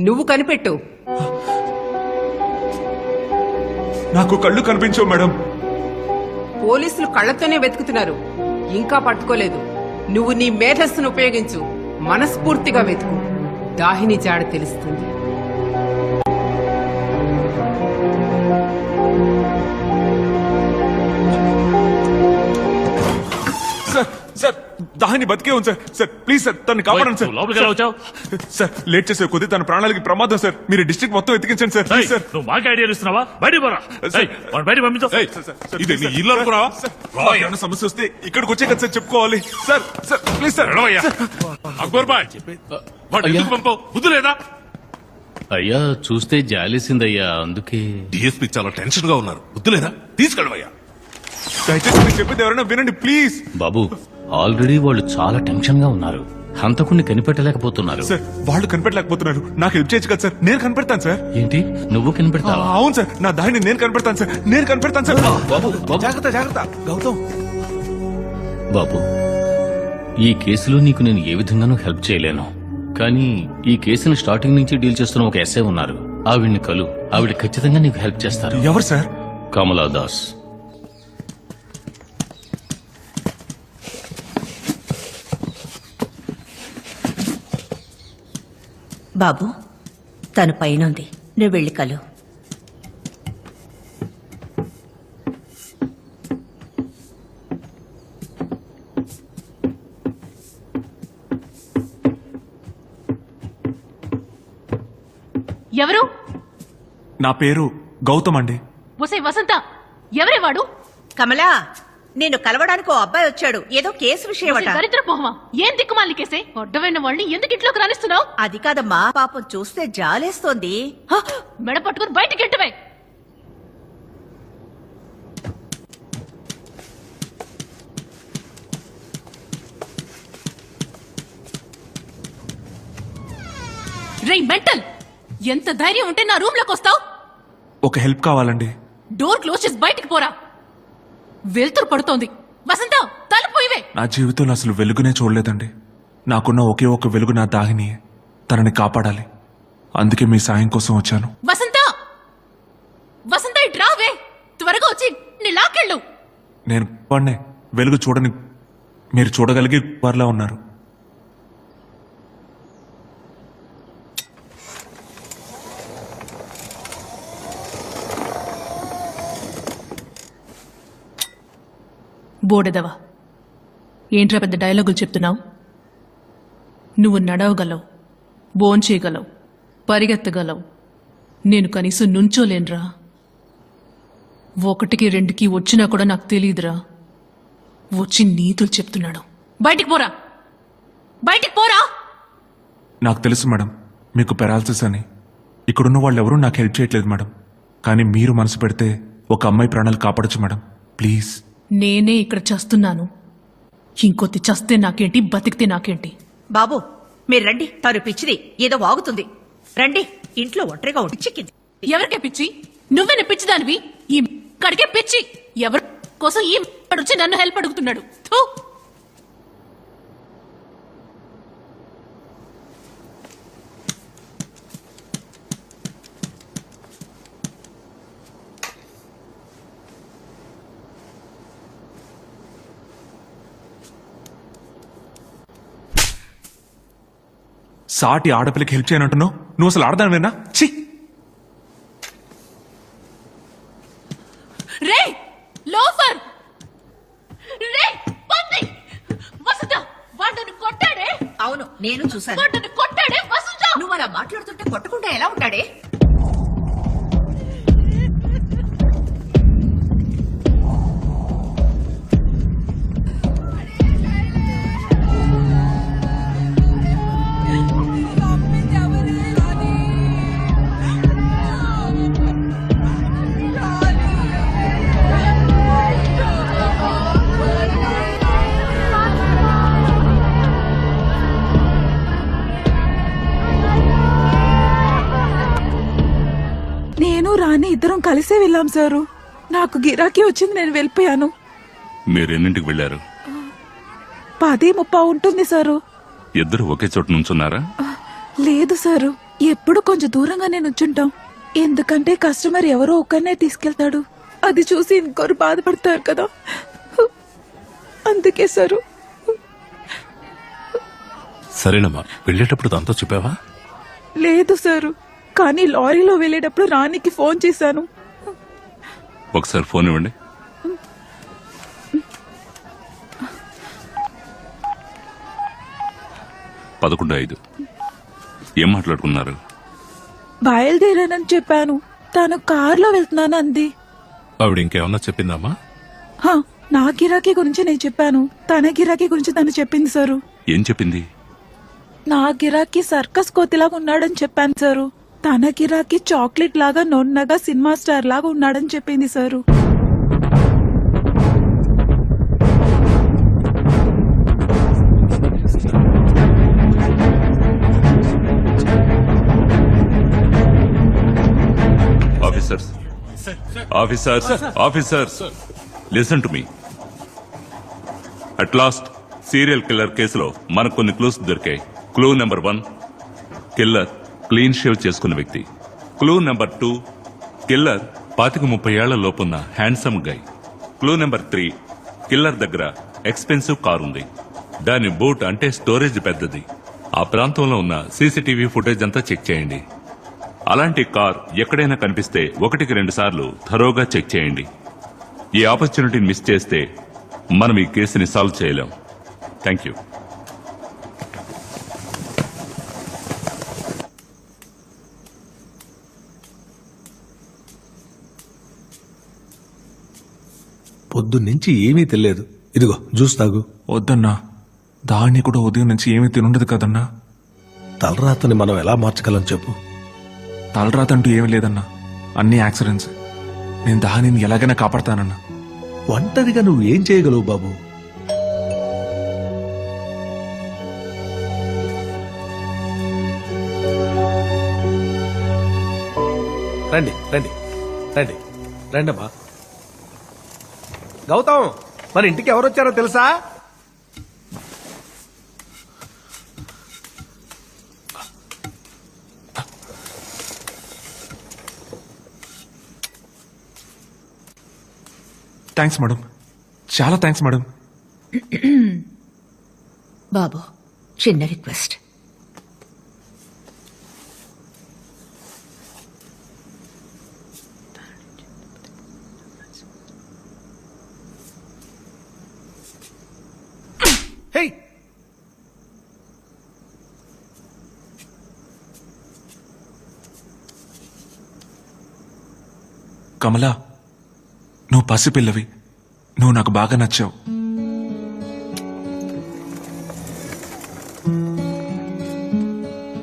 Speaker 8: నువ్వు కనిపెట్టు.
Speaker 2: నాకు కళ్ళు కనిపించవు మేడం.
Speaker 8: పోలీసులు కళ్లతోనే వెతుకుతున్నారు, ఇంకా పట్టుకోలేదు. నువ్వు నీ మేధస్సును ఉపయోగించు, మనస్ఫూర్తిగా వెతుకు. దాహిని జాడ తెలుస్తుంది.
Speaker 2: సార్, సార్, దాహిని బతికే ఉంది సార్. సార్ ప్లీజ్ సార్, తను కాపాడండి సార్.
Speaker 3: లోపలికి ఎలా వచ్చావు?
Speaker 2: సార్ లేట్ చేసే కొద్ది తన ప్రాణాలకి ప్రమాదం సార్. మీరు డిస్ట్రిక్ట్ మొత్తం ఎత్తికించండి సార్. Please sir.
Speaker 3: నువ్వు మాకు ఐడియాలు ఇస్తున్నావా? బయటికి పోరా. బయట పంపించు.
Speaker 2: ఇది నీ ఇల్లు అనుకున్నావా? ఏమైనా సమస్య వస్తే ఇక్కడికి వచ్చే కదా సార్ చెప్పుకోవాలి. Sir, sir please sir.
Speaker 3: Akbar బాయ్, వాడు ఎందుకు పంపవు? బుద్ధి లేదా?
Speaker 11: అయ్యా చూస్తే జాలేసిందయ్యా, అందుకే.
Speaker 4: డిఎస్పీ చాలా టెన్షన్ గా ఉన్నారు. బుద్ధులేదా? తీసుకెళ్ళవయ్యా.
Speaker 2: దయచేసి మీరు చెప్పేది ఎవరైనా వినండి ప్లీజ్.
Speaker 11: బాబు, ఆల్రెడీ వాళ్ళు చాలా టెన్షన్ గా ఉన్నారు. హంతకుణ్ణి కనిపెట్టలేకపోతున్నారు.
Speaker 2: సార్ వాళ్ళు కనిపెట్టలేకపోతున్నారు. నాకు హెల్ప్ చేయొచ్చు కదా సార్. నేను కనిపెడతాను సార్.
Speaker 11: ఏంటి, నువ్వు కనిపెడతావా?
Speaker 2: అవును సార్, నా దాహిని నేను కనిపెడతాను సార్. నేను కనిపెడతాను సార్.
Speaker 6: జాగ్రత్త జాగ్రత్త. గౌతమ్,
Speaker 11: బాబు, ఈ కేసులో నీకు నేను ఏ విధంగానూ హెల్ప్ చేయలేను. కానీ ఈ కేసుని స్టార్టింగ్ నుంచి డీల్ చేస్తున్న ఒక ఎస్ఐ ఉన్నారు. ఆవిడ్ని కలు, ఆవిడ ఖచ్చితంగా నీకు హెల్ప్ చేస్తారు.
Speaker 2: ఎవరు సార్?
Speaker 11: కమలా దాస్.
Speaker 5: బాబు, తను పైనుంది, నువ్వు వెళ్ళి కలు.
Speaker 7: ఎవరు?
Speaker 2: నా పేరు గౌతమ్ అండి.
Speaker 7: ఒసే వసంత, ఎవరే వాడు?
Speaker 5: కమలా, నేను కలవడానికి ఓ అబ్బాయి వచ్చాడు. ఏదో కేసు విషయం
Speaker 7: ఒసే దరిద్ర మొహమా, ఏం దిక్కుమాలి కేసే? అడ్డమైన వాళ్ళని ఎందుకు ఇంట్లోకి రానిస్తున్నావు?
Speaker 5: అది కాదమ్మా, పాపం చూస్తే జాలేస్తోంది.
Speaker 7: మెడ పట్టుకుని బయటికి ఎంటవే. రేయ్ మెంటల్, ఎంత ధైర్యం ఉంటే నా రూమ్ లోకి వస్తావు?
Speaker 2: ఒక హెల్ప్ కావాలండి.
Speaker 7: డోర్ క్లోజ్ చేసి బయటికి పోరా, వెళ్తురు పడుతోంది. వసంత, తలుపోయివే.
Speaker 2: నా జీవితంలో అసలు వెలుగునే చూడలేదండి. నాకున్న ఒకే ఒక వెలుగు నా దాహిని. తనని కాపాడాలి. అందుకే మీ సాయం కోసం వచ్చాను.
Speaker 7: వసంత, వసంత, ఇటు రావే. త్వరగా వచ్చి నీ లాకెళ్ళు.
Speaker 2: నేను వాడినే. వెలుగు చూడని మీరు చూడగలిగే వారిలా ఉన్నారు.
Speaker 5: బోడెదవా, ఏంట్రా పెద్ద డైలాగులు చెప్తున్నావు? నువ్వు నడవగలవు, భోంచేయగలవు, పరిగెత్తగలవు, నేను కనీసం నుంచోలేనురా. 1కి 2కి వచ్చినా కూడా నాకు తెలియదురా. వచ్చి నీతులు చెప్తున్నాడు. బయటికి పోరా, బయటికి పోరా.
Speaker 2: నాకు తెలుసు మేడం మీకు పెరాలసిస్ అని. ఇక్కడున్న వాళ్ళు ఎవరూ నాకు హెల్ప్ చేయట్లేదు మేడం. కానీ మీరు మనసు పెడితే ఒక అమ్మాయి ప్రాణాలు కాపాడొచ్చు మేడం. ప్లీజ్.
Speaker 5: నేనే ఇక్కడ చస్తున్నాను. ఇంకొద్ది చస్తే నాకేంటి, బతికితే నాకేంటి?
Speaker 10: బాబు మీరు రండి, తను పిచ్చిది ఏదో వాగుతుంది. రండి, ఇంట్లో ఒంటరిగా ఉండి చిక్కింది.
Speaker 5: ఎవరికే పిచ్చి? నువ్వే పిచ్చిదానివి. ఈ కడికే పిచ్చి. ఎవరి కోసం ఈ వచ్చి నన్ను హెల్ప్ అడుగుతున్నాడు? థూ.
Speaker 2: సాటి ఆడపిల్లకి హెల్ప్ చేయనంటున్నావు. నువ్వు అసలు ఆడదానివేనా? ఛీ.
Speaker 5: రే లోఫర్, రే పంది. వసుధ వాడిని కొట్టాడే.
Speaker 10: అవును, నేను చూశాను.
Speaker 5: వాడిని కొట్టాడే వసుధ.
Speaker 10: నువ్వు అలా మాట్లాడుతుంటే కొట్టకుండా ఎలా ఉంటాడే?
Speaker 5: నేను రాని ఇద్దరం కలిసే వెళ్ళాం సారు. నాకు గిరాకీ వచ్చింది, నేను వెళ్ళిపోయాను.
Speaker 1: మీరెన్నింటికి వెళ్లారు?
Speaker 5: 10:30 ఉంటుంది సారు.
Speaker 1: ఇద్దరు ఒకే చోట నుంచున్నారా?
Speaker 5: లేదు సారు, ఎప్పుడు కొంచెం దూరంగానే నుంచుంటాం. ఎందుకంటే కస్టమర్ ఎవరో ఒకరినే తీసుకెళ్తాడు. అది చూసి ఇంకొకరు బాధపడతారు కదా, అందుకే సారు.
Speaker 4: సరేనమ్మా, వెళ్ళేటప్పుడు దాంతో చెప్పావా?
Speaker 5: లేదు సారు, కానీ లారీలో వెళ్ళేటప్పుడు రానికి ఫోన్ చేశాను.
Speaker 1: ఒకసారి ఫోన్ ఇవ్వండి. పదకొండు ఏం మాట్లాడుకున్నారు?
Speaker 5: బయలుదేరానని చెప్పాను. తను కారులో వెళ్తున్నాను అంది.
Speaker 4: ఆవిడ ఇంకేమన్నా చెప్పిందమ్మా?
Speaker 5: హా, నా గిరాకీ గురించి నేను చెప్పాను. తన గిరాకీ గురించి తను చెప్పింది సారు.
Speaker 1: ఏం చెప్పింది?
Speaker 5: నా గిరాకీ సర్కస్ కోతిలాగా ఉన్నాడని చెప్పాను సారు. తన గిరాకీ చాక్లెట్ లాగా నొన్నగా సినిమా స్టార్ లాగా ఉన్నాడని చెప్పింది sir.
Speaker 1: Officers listen to me. At last serial killer కేసులో మనకు కొన్ని క్లూస్ దొరికాయి. Clue number 1, killer clean shave చేసుకున్న వ్యక్తి. క్లూ నెంబర్ 2, కిల్లర్ 25-30 ఏళ్ల లోపున్న handsome guy. Clue number 3, killer దగ్గర ఎక్స్పెన్సివ్ కార్ ఉంది. దాని బూట్ అంటే స్టోరేజ్ పెద్దది. ఆ ప్రాంతంలో ఉన్న సీసీటీవీ ఫుటేజ్ అంతా చెక్ చేయండి. అలాంటి కార్ ఎక్కడైనా కనిపిస్తే 1-2 సార్లు థరోగా చెక్ చేయండి. ఈ ఆపర్చునిటీని మిస్ చేస్తే మనం ఈ కేసుని సాల్వ్ చేయలేం. Thank you.
Speaker 6: పొద్దున్నుంచి ఏమీ తెలియదు. ఇదిగో జ్యూస్ తాగు.
Speaker 2: వద్దన్నా, దాన్ని కూడా ఉదయం నుంచి ఏమీ తినుండదు కదన్నా.
Speaker 6: తలరాతని మనం ఎలా మార్చగలం చెప్పు?
Speaker 2: తలరాతంటూ ఏమీ లేదన్నా, అన్ని యాక్సిడెంట్స్. నేను దానిని ఎలాగైనా కాపాడతానన్నా.
Speaker 6: ఒంటరిగా నువ్వు ఏం చేయగలవు బాబు? రండి రండి రండి రండమ్మా. గౌతమ్, మన ఇంటికి ఎవరు వచ్చారో తెలుసా?
Speaker 2: థ్యాంక్స్ మేడం, చాలా థ్యాంక్స్ మేడం.
Speaker 10: బాబు, చిన్న రిక్వెస్ట్.
Speaker 6: హే,
Speaker 2: కమలా, నువ్వు పసిపిల్లవి. నువ్వు నాకు బాగా నచ్చావు.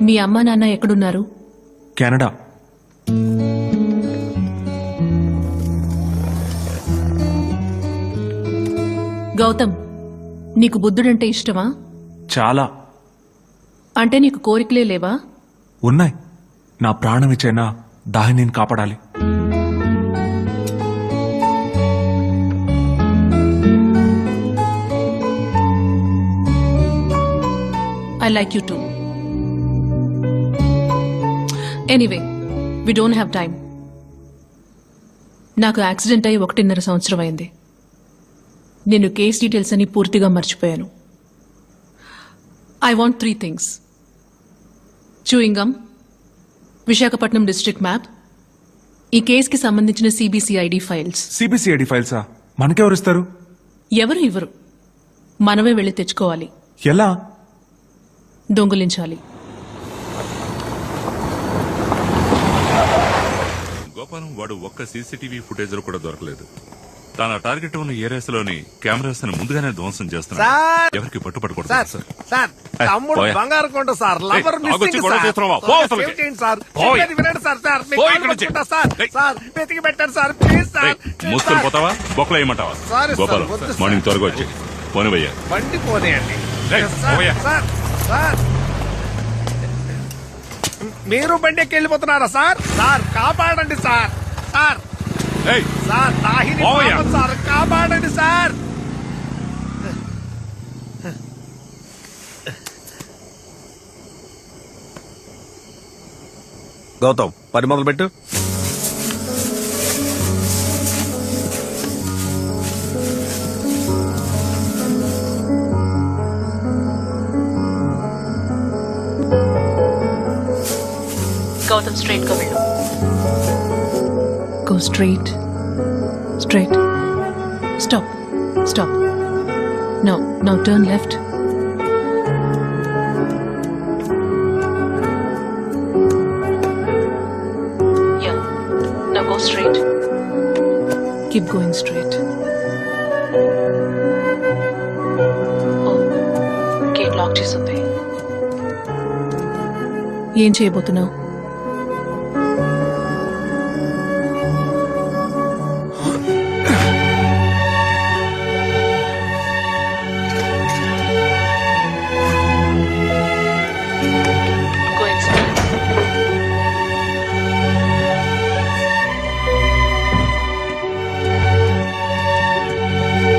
Speaker 7: మీ అమ్మా నాన్న ఎక్కడున్నారు?
Speaker 2: కెనడా.
Speaker 7: గౌతమ్, నీకు బుద్ధుడంటే ఇష్టమా?
Speaker 2: చాలా.
Speaker 7: అంటే నీకు కోరికలే లేవా?
Speaker 2: ఉన్నాయి. నా ప్రాణం ఇచ్చైనా దాహిని కాపాడాలి.
Speaker 7: I like you too. Anyway, we don't have time. నాకు యాక్సిడెంట్ అయి 1.5 సంవత్సరం అయింది. నేను కేస్ డీటెయిల్స్ అని పూర్తిగా మర్చిపోయాను. I want 3 things. Chewing gum, Visakhapatnam district map, ఈ కేసుకి సంబంధించిన CBCID ఫైల్స్.
Speaker 2: సిబిసిఐడి ఫైల్సా? మనకెవరిస్తారు?
Speaker 7: ఎవరు ఇవ్వరు, మనమే వెళ్ళి తెచ్చుకోవాలి.
Speaker 2: ఎలా?
Speaker 7: దొంగిలించాలి.
Speaker 1: గోపాలం వాడు ఒక్క సీసీటీవీ ఫుటేజ్ లో కూడా దొరకలేదు. తన టార్గెట్ ఉన్న ఏరియాస్ లోని కెమెరాస్ ముందుగానే ధ్వంసం చేస్తున్నాడు.
Speaker 6: సార్!
Speaker 1: ఎవరికి పట్టుపడకూడదు
Speaker 6: సార్
Speaker 1: సార్.
Speaker 6: సార్ తమ్ముడు
Speaker 1: పోయా.
Speaker 6: బంగారు కొండ సార్ లవర్
Speaker 1: ఆగొచ్చి
Speaker 6: మిస్సింగ్
Speaker 1: గొడవ
Speaker 6: సార్.
Speaker 1: చేస్తున్నావా? పో
Speaker 6: సార్,
Speaker 1: అసలుకి.
Speaker 6: సేవ్ చేయండి సార్.
Speaker 1: పోయ్.
Speaker 6: చెప్పేది వినండి సార్. సార్ మీ
Speaker 1: పోయ్
Speaker 6: కాళ్ళు
Speaker 1: ఇక్కడి నుంచి.
Speaker 6: పట్టుకుంటా సార్.
Speaker 1: ఏయ్.
Speaker 6: సార్ వెతికి పెట్టండి సార్ ప్లీజ్ సార్.
Speaker 1: మూసుకొని
Speaker 6: సార్,
Speaker 1: పోతావా? బొక్కలు వేయమంటావా?
Speaker 6: సారీ సార్,
Speaker 1: గోపాలం
Speaker 6: వద్దు సార్.
Speaker 1: మార్నింగ్ త్వరగా వచ్చి పోనివయ్యా.
Speaker 6: బండి పోనీయండి.
Speaker 1: ఏయ్,
Speaker 6: సార్,
Speaker 1: పోయా.
Speaker 6: సార్ సార్ మీరు బండి ఎక్కి వెళ్ళిపోతున్నారా సార్? సార్ కాపాడండి సార్. సార్
Speaker 1: ఏయ్,
Speaker 6: సార్ దాహిని
Speaker 1: పోయా.
Speaker 6: పాపం సార్ కాపాడండి సార్. గౌతమ్ పని మొదలు పెట్టు.
Speaker 7: గౌతమ్, స్ట్రైట్ గా వెళ్ళు. Go straight. Straight. Stop. Stop. Now turn left. Yeah. Now go straight. Keep going straight. Oh, gate lock చేసింది. ఏం చేయబోతున్నావు? Going straight.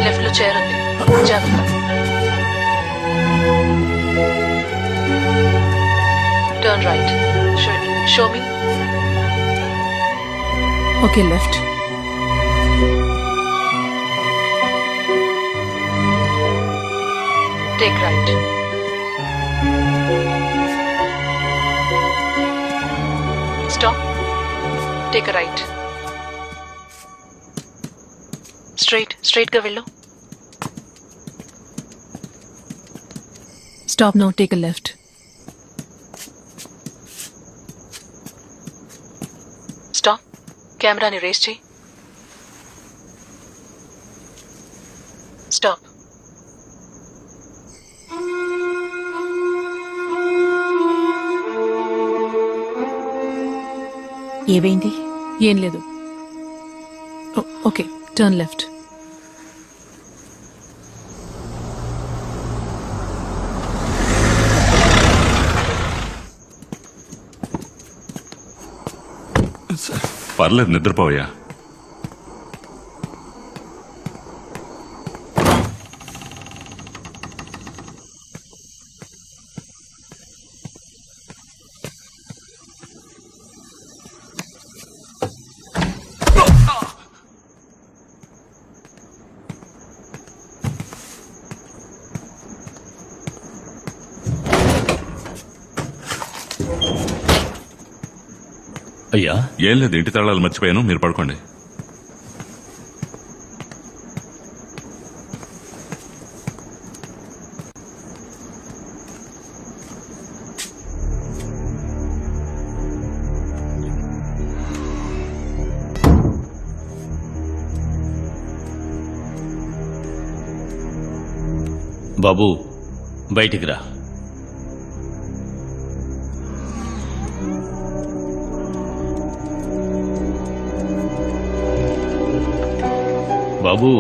Speaker 7: లెఫ్ట్ లో చైర్ ఉంది, జాగ్రత్త. Turn right. Show me. Okay, left. Take right. Stop. Take right. Straight గా వెళ్ళు. Stop. Now take a left. Stop. కెమెరాని race చేయి. Stop.
Speaker 5: ఏమైంది?
Speaker 7: ఏం లేదు. Okay, turn left.
Speaker 1: పర్లేదు, నిద్రపోయా.
Speaker 11: అయ్యా,
Speaker 1: ఏం లేదు, ఇంటి తాళాలు మర్చిపోయాను, మీరు పడుకోండి.
Speaker 11: బాబు బయటికి రా. బాబు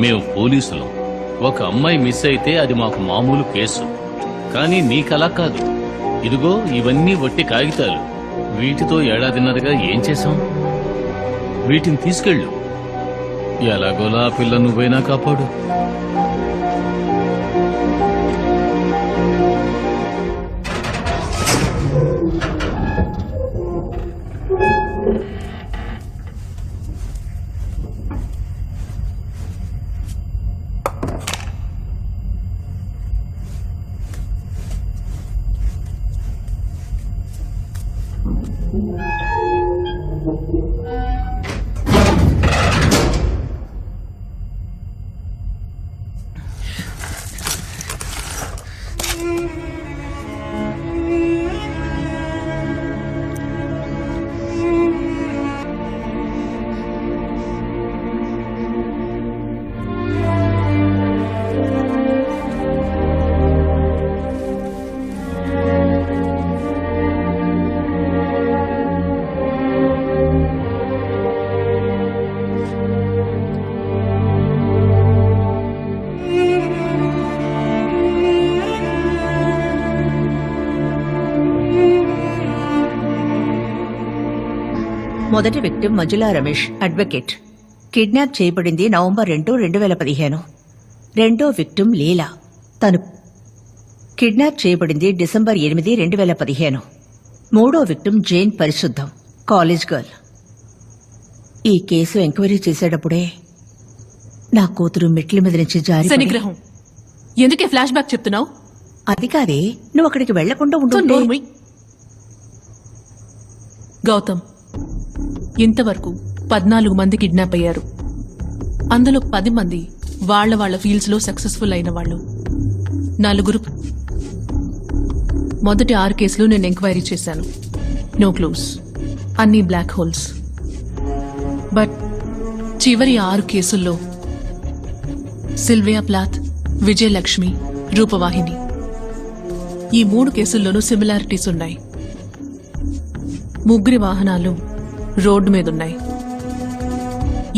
Speaker 11: మేము పోలీసులు. ఒక అమ్మాయి మిస్ అయితే అది మాకు మామూలు కేసు. కానీ నీకలా కాదు. ఇదిగో ఇవన్నీ వట్టి కాగితాలు. వీటితో ఏడాదిన్నరగా ఏం చేశాం? వీటిని తీసుకెళ్ళు. ఎలాగోలా ఆ పిల్ల నువ్వైనా కాపాడు.
Speaker 13: మొదటి victim Manjula Ramesh, advocate. Kidnap చేయబడింది నవంబర్ 2, 2015. రెండో విక్టిమ్ లీలా. తను కిడ్నాప్ చేయబడింది డిసెంబర్ 8, 2015. మూడో విక్టిమ్ జైన్ పరిశుద్ధం, కాలేజ్ గర్ల్. ఈ కేసు ఎంక్వైరీ చేసేటప్పుడే నా కూతురు మెట్ల మీద నుంచి జారి
Speaker 7: శనిగ్రహం. ఎందుకే ఫ్లాష్ బ్యాక్ చెప్తున్నావు?
Speaker 13: అది కాదే, నువ్వు అక్కడికి వెళ్లకుండా ఉంటుంటే.
Speaker 7: గౌతమ్, ఇంతవరకు 14 మంది కిడ్నాప్ అయ్యారు. అందులో 10 మంది వాళ్ళ ఫీల్డ్స్ లో సక్సెస్ఫుల్ అయిన వాళ్ళు. 4 మొదటి 6 కేసులు నేను ఎంక్వైరీ చేశాను. నో క్లూస్, అన్ని బ్లాక్ హోల్స్. బట్ చివరి 6 కేసుల్లో సిల్వియా ప్లాత్, విజయలక్ష్మి, రూపవాహిని, ఈ 3 కేసుల్లోనూ సిమిలారిటీస్ ఉన్నాయి. ముగ్గురి వాహనాలు రోడ్డు మీదున్నాయి.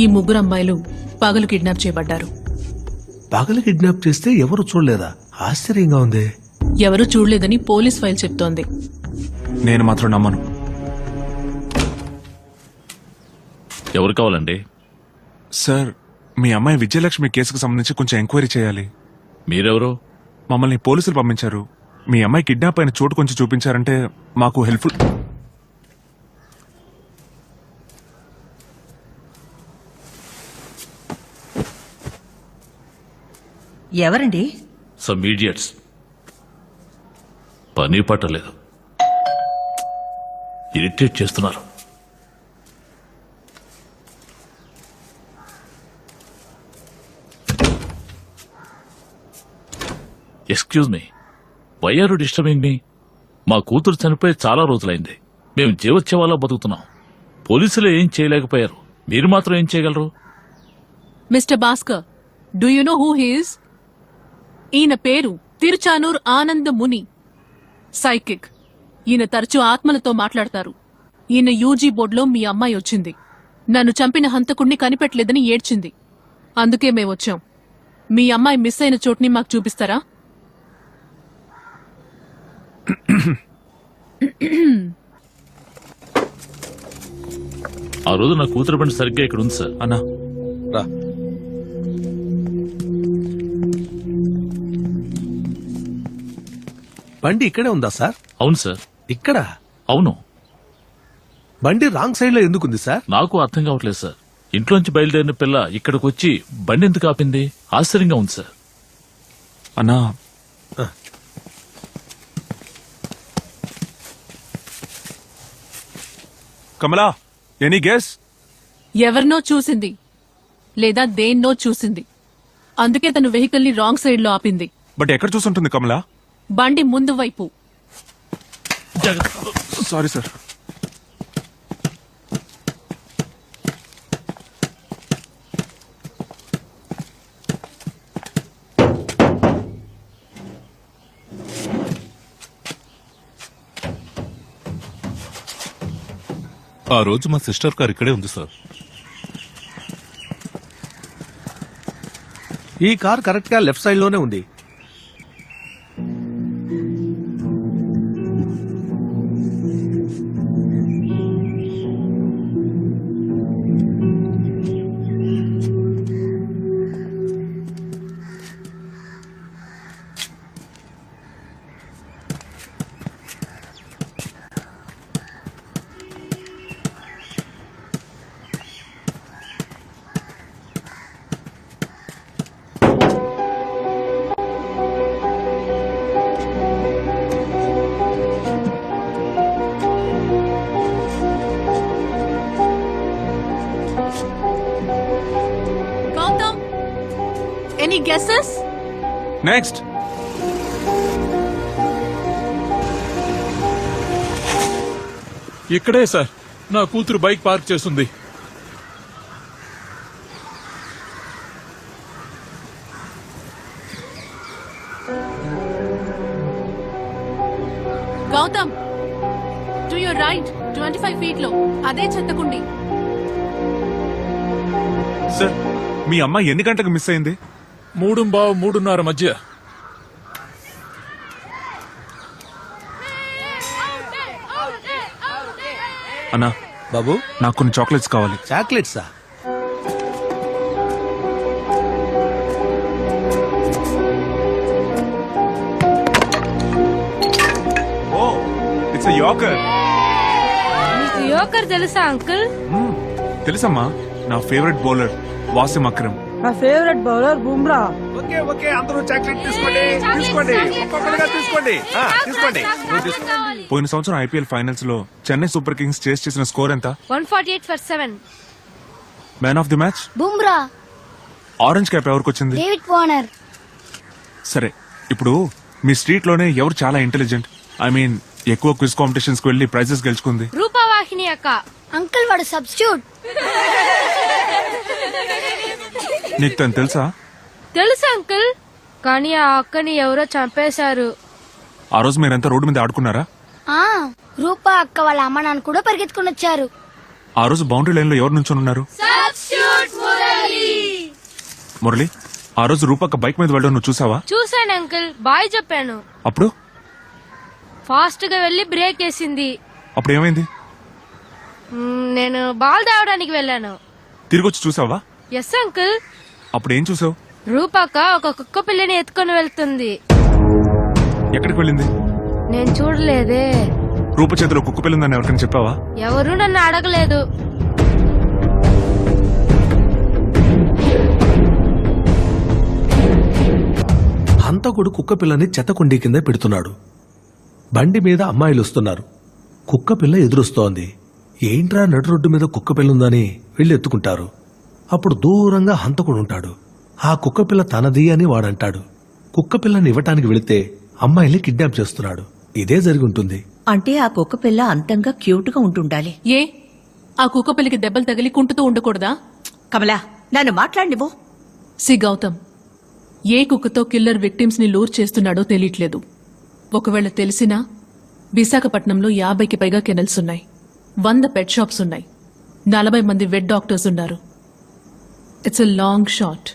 Speaker 7: ఈ 3 అమ్మాయిలు పగలు కిడ్నాప్ చేయబడ్డారు.
Speaker 6: పగలు కిడ్నాప్ చేస్తే ఎవరు చూడలేదా? ఆశ్చర్యంగా ఉంది.
Speaker 7: ఎవరూ చూడలేదని పోలీస్ ఫైల్ చెప్తోంది.
Speaker 2: నేను మాత్రం నమ్మను.
Speaker 3: ఎవరు కావాలండి?
Speaker 2: సార్, మీ అమ్మాయి విజయలక్ష్మి కేసుకు సంబంధించి కొంచెం ఎంక్వైరీ చేయాలి.
Speaker 3: మీరెవరు?
Speaker 2: మమ్మల్ని పోలీసులు పంపించారు. మీ అమ్మాయి కిడ్నాప్ అయిన చోటు కొంచెం చూపించారంటే మాకు హెల్ప్ఫుల్.
Speaker 13: ఎవరండి?
Speaker 3: Some idiots. పని పట్టలేదు, ఇరిటేట్ చేస్తున్నారు. Excuse me, why are you disturbing me? మా కూతురు చనిపోయి చాలా రోజులైంది. మేము జీవోత్సవాలా బతుకుతున్నాం. పోలీసులు ఏం చేయలేకపోయారు, మీరు మాత్రం ఏం చేయగలరు?
Speaker 7: Mister Bhaskar, do you know who he is? ఈయన పేరు తిరుచానూర్ ఆనంద్ ముని, సైకిక్. ఈయన తరచూ ఆత్మలతో మాట్లాడతారు. ఈయన యూజీ బోర్డులో మీ అమ్మాయి వచ్చింది. నన్ను చంపిన హంతకుణ్ణి కనిపెట్టలేదని ఏడ్చింది. అందుకే మేమొచ్చాం. మీ అమ్మాయి మిస్ అయిన చోటుని మాకు చూపిస్తారా?
Speaker 3: ఆ రోజు నా కూతురు బండి సరిగ్గా ఇక్కడ ఉంది సార్.
Speaker 2: అన్నా
Speaker 6: రా. బండి ఇక్కడే ఉందా సార్?
Speaker 3: అవును సార్.
Speaker 6: ఇక్కడ?
Speaker 3: అవును.
Speaker 6: బండి రాంగ్ సైడ్ లో ఎందుకుంది సార్?
Speaker 3: నాకు అర్థం కావట్లేదు సార్. ఇంట్లోంచి బయలుదేరిన పిల్ల ఇక్కడికి వచ్చి బండి ఎందుకు ఆపింది? ఆశ్చర్యంగా ఉంది సార్.
Speaker 2: అన్నా, కమలా, ఎనీ గెస్?
Speaker 7: ఎవరినో చూసింది లేదా దేన్నో చూసింది. అందుకే తను వెహికల్ ని రాంగ్ సైడ్ లో ఆపింది.
Speaker 2: బట్ ఎక్కడ చూసుంటుంది కమలా?
Speaker 7: బండి ముందు వైపు.
Speaker 2: Sorry sir.
Speaker 4: ఆ రోజు మా సిస్టర్ కార్ ఇక్కడే ఉంది సార్.
Speaker 6: ఈ కార్ కరెక్ట్ గా లెఫ్ట్ సైడ్ లోనే ఉంది.
Speaker 7: Gautam, any guesses?
Speaker 2: నెక్స్ట్.
Speaker 3: ఇక్కడే సార్ నా కూతురు బైక్ పార్క్ చేస్తుంది.
Speaker 7: Gautam, to your right 25 feet లో అదే చెత్తకుండి.
Speaker 2: సార్, మీ అమ్మాయి ఎన్ని గంటలకు మిస్ అయింది?
Speaker 3: 3:30 మధ్య.
Speaker 2: అన్నా
Speaker 6: బాబు,
Speaker 2: నాకు కొన్ని చాక్లెట్స్ కావాలి.
Speaker 6: చాక్లెట్సా?
Speaker 2: ఓ, ఇట్స్ యాకర్.
Speaker 7: మీకు యోకర్ తెలుసా అంకుల్?
Speaker 2: తెలుసమ్మా, నా ఫేవరెట్ బౌలర్ వాసిం అక్రమ్.
Speaker 5: నా favourite bowler Bumrah.
Speaker 6: Okay okay, అందరూ చాక్లెట్ తీసుకోండి. ఒక్కొక్కరుగా తీసుకోండి. తీసుకోండి. నువ్వు తీసుకో.
Speaker 2: పోయిన సంవత్సరం ఐపీఎల్ ఫైనల్స్ లో చెన్నై సూపర్ కింగ్స్ చేస్ చేసిన స్కోర్ ఎంత?
Speaker 7: 148 for 7.
Speaker 2: Man of the match?
Speaker 10: Bumrah.
Speaker 2: Orange cap ఎవరికి వచ్చింది?
Speaker 10: David Warner.
Speaker 2: సరే, ఇప్పుడు మీ స్ట్రీట్ లోనే ఎవరు చాలా ఇంటెలిజెంట్, ఐ మీన్ ఎక్కువ క్విజ్ కాంపిటీషన్స్ కి వెళ్లి ప్రైజెస్ గెలుచుకుంది?
Speaker 7: రూపవాహిని అక్క.
Speaker 10: అంకుల్ వాడు సబ్స్టిట్యూట్.
Speaker 2: నీకు తను తెలుసా?
Speaker 7: తెలుసు అంకుల్, కానీ ఆ అక్కని ఎవరో చంపేశారు.
Speaker 2: ఆ రోజు మీరంతా రోడ్డు మీద ఆడుకున్నారా?
Speaker 10: రూపా అక్క వాళ్ళ అమ్మ నాన్న కూడా పరిగెత్తుకుని వచ్చారు.
Speaker 2: ఆ రోజు బౌండరీ లైన్ లో ఎవరు నుంచొని ఉన్నారు? మురళి, ఆ రోజు రూపక్క బైక్ మీద వెళ్ళడం నువ్వు చూసావా?
Speaker 7: చూశాను అంకుల్, బాయ్ చెప్పాను.
Speaker 2: అప్పుడు
Speaker 7: ఫాస్ట్ గా వెళ్లి బ్రేక్ వేసింది.
Speaker 2: అప్పుడు ఏమైంది?
Speaker 7: నేను బాల్ తేవడానికి వెళ్ళాను.
Speaker 2: తిరిగి వచ్చి చూసావా?
Speaker 7: Yes uncle.
Speaker 2: అప్పుడు ఏం చూసావు?
Speaker 7: రూపాక ఒక కుక్క పిల్లని ఎత్తుకొని వెళ్తుంది.
Speaker 2: ఎక్కడికి వెళ్ళింది?
Speaker 7: నేను చూడలేదే.
Speaker 2: రూప చేతిలో కుక్క పిల్లిందని ఎవరికైనా చెప్పావా?
Speaker 7: ఎవరు నన్ను అడగలేదు.
Speaker 6: హంతకుడు కుక్క పిల్లని చెత్తకుండీ కింద పెడుతున్నాడు. బండి మీద అమ్మాయిలు వస్తున్నారు. కుక్క పిల్ల ఎదురొస్తోంది. ఏంట్రా నడు రోడ్డు మీద కుక్క పిల్లుందని వీళ్ళు ఎత్తుకుంటారు. అప్పుడు దూరంగా హంతకుడు ఉంటాడు. ఆ కుక్క పిల్ల తనది అని వాడంటాడు. కుక్క పిల్లని ఇవ్వటానికి వెళితే అమ్మాయిని కిడ్నాప్ చేస్తున్నాడు. ఇదే జరిగి ఉంటుంది.
Speaker 13: అంటే ఆ కుక్క పిల్ల అంతంగా క్యూట్ గా ఉంటుండాలి.
Speaker 7: ఏ ఆ కుక్క పిల్లకి దెబ్బలు తగిలి కుంటుతూ ఉండకూడదా?
Speaker 13: కమలా, నన్ను మాట్లాడినివ్వు.
Speaker 7: సి గౌతమ్, ఏ కుక్కతో కిల్లర్ విక్టిమ్స్ ని లూర్ చేస్తున్నాడో తెలియట్లేదు. ఒకవేళ తెలిసినా విశాఖపట్నంలో 50కి పైగా కెనల్స్ ఉన్నాయి, 100 పెట్ షాప్స్ ఉన్నాయి, 40 మంది వెట్ డాక్టర్స్ ఉన్నారు. It's a long shot.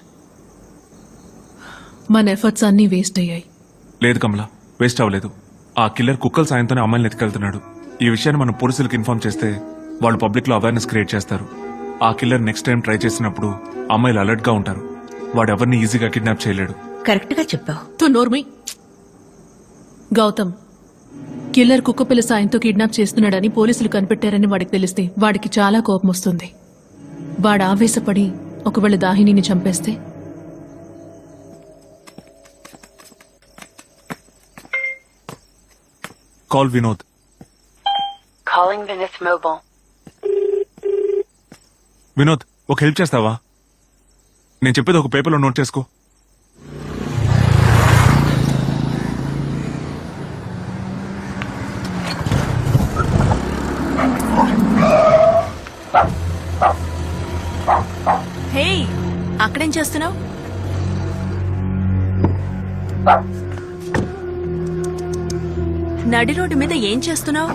Speaker 7: మన ఎఫర్ట్స్ అన్నీ వేస్ట్ అయ్యాయి.
Speaker 2: లేదు కమలా, వేస్ట్ అవ్వలేదు. ఆ కిల్లర్ కుక్కల సాయంతోనే అమ్మాయిని ఎత్తుకెళ్తున్నాడు. ఈ విషయాన్ని మనం పోలీసులకు ఇన్ఫార్మ్ చేస్తే వాళ్ళు పబ్లిక్ లో అవేర్నెస్ క్రియేట్ చేస్తారు. ఆ కిల్లర్ నెక్స్ట్ టైం ట్రై చేసినప్పుడు అమ్మాయిలు అలర్ట్ గా ఉంటారు. వాడు ఎవరిని ఈజీగా కిడ్నాప్ చేయలేడు.
Speaker 13: కరెక్ట్ గా చెప్పావు.
Speaker 7: తో నోర్మి. గౌతమ్, కిల్లర్ కుక్కపిల్ల సాయంతో కిడ్నాప్ చేస్తున్నాడని పోలీసులు కనిపెట్టారని వాడికి తెలిస్తే వాడికి చాలా కోపం వస్తుంది. వాడు ఆవేశపడి ఒకవేళ దాహినిని చంపేస్తే?
Speaker 2: కాల్ వినోద్. వినోద్, ఒక హెల్ప్ చేస్తావా? నేను చెప్పేది ఒక పేపర్లో నోట్ చేసుకో.
Speaker 7: హే, అక్కడేం చేస్తున్నావు? నడి రోడ్డు మీద ఏం చేస్తున్నావు?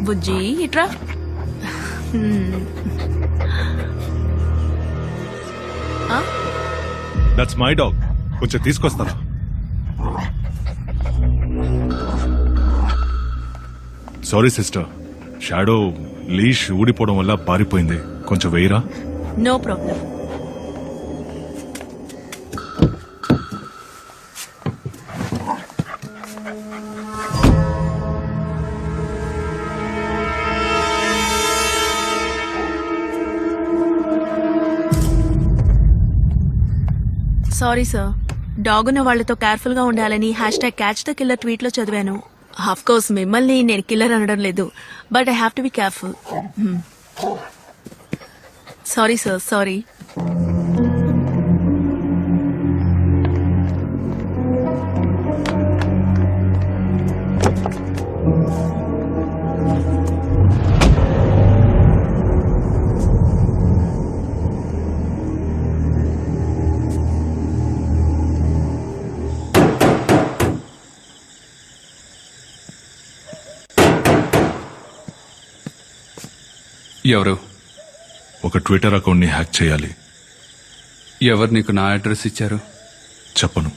Speaker 7: బుజ్జి ఇట్రా.
Speaker 2: That's my dog. కొంచెం తీసుకొస్తారా? సారీ సిస్టర్, షాడో లీష్ ఊడిపోవడం వల్ల పారిపోయింది. కొంచెం వేయరా?
Speaker 7: No problem. Sorry sir, dog ఉన్న వాళ్లతో కేర్ఫుల్ గా ఉండాలని #క్యాచ్ ద కిల్లర్ ట్వీట్ లో చదివాను. ఆఫ్ కోర్స్ మిమ్మల్ని నేను కిల్లర్ అనడం లేదు, but I have to be careful. Sorry sir, sorry.
Speaker 14: ఎవరు?
Speaker 2: ఒక ట్విట్టర్ అకౌంట్ ని హ్యాక్ చేయాలి.
Speaker 14: ఎవరు నీకు నా అడ్రస్ ఇచ్చారు?
Speaker 2: చెప్పను.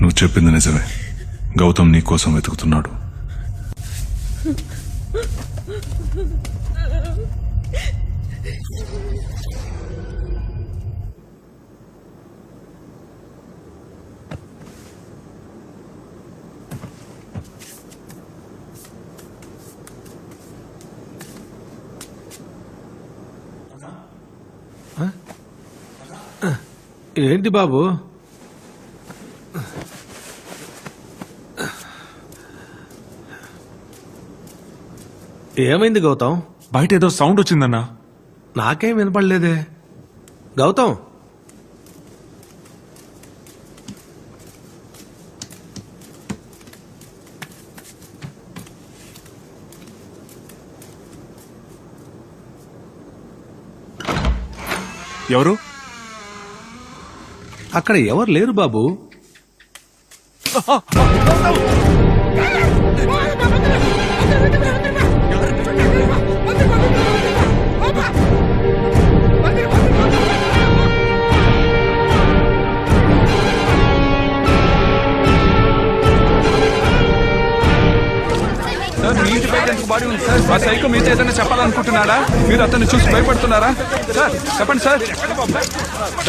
Speaker 2: నువ్వు చెప్పింది నిజమే. గౌతమ్ నీ కోసం వెతుకుతున్నాడు.
Speaker 6: ఏంటి బాబు? ఏమైంది గౌతమ్?
Speaker 2: బయట ఏదో సౌండ్ వచ్చిందన్నా.
Speaker 6: నాకేం వినపడలేదే. గౌతమ్,
Speaker 2: ఎవరు?
Speaker 6: అక్కడ ఎవరు లేరు బాబు.
Speaker 14: సార్, మీ ఇంటి బయట ఎంత బాడీ ఉంది సార్? ఆ సైకో మీతో ఏదైనా చెప్పాలనుకుంటున్నాడా? మీరు అతన్ని చూసి భయపడుతున్నారా? సార్ చెప్పండి సార్.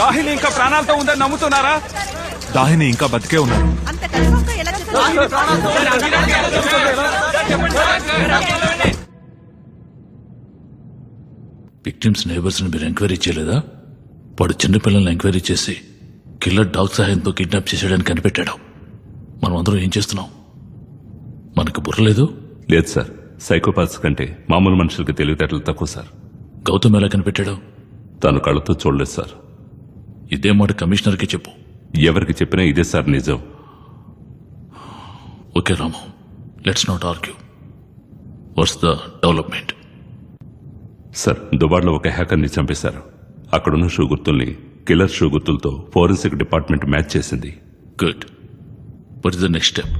Speaker 14: దాహిని ఇంకా ప్రాణాలతో ఉందని నమ్ముతున్నారా?
Speaker 2: దాహిని ఇంకా బతికే ఉన్నారు.
Speaker 13: అంత కన్ఫర్మ్గా ఎలా
Speaker 3: విక్టిమ్స్ నైబర్స్ ని మీరు ఎంక్వైరీ చేయలేదా? వాడు చిన్నపిల్లల్ని ఎంక్వైరీ చేసి కిల్లర్ డాగ్ సహాయంతో కిడ్నాప్ చేసేయడానికి కనిపెట్టాడు. మనం అందరం ఏం చేస్తున్నాం? మనకు బుర్ర లేదు?
Speaker 1: లేదు సార్, సైకోపాత్స్ కంటే మామూలు మనుషులకి తెలివితేటలు తక్కువ సార్.
Speaker 3: గౌతమ్ ఎలా కనిపెట్టాడు?
Speaker 1: తను కళ్ళతో చూడలేదు సార్.
Speaker 3: ఇదే మాట కమిషనర్కి చెప్పు.
Speaker 1: ఎవరికి చెప్పినా ఇదే సార్ నిజం.
Speaker 3: Okay Ramu, let's not argue. What's the development?
Speaker 1: Sir, దుబాడ్లో ఒక హ్యాకర్ని చంపేశారు. అక్కడున్న షూ గుర్తుల్ని కిల్లర్ షూ గుర్తులతో ఫోరెన్సిక్ డిపార్ట్మెంట్ మ్యాచ్ చేసింది.
Speaker 3: Good. What is the next step?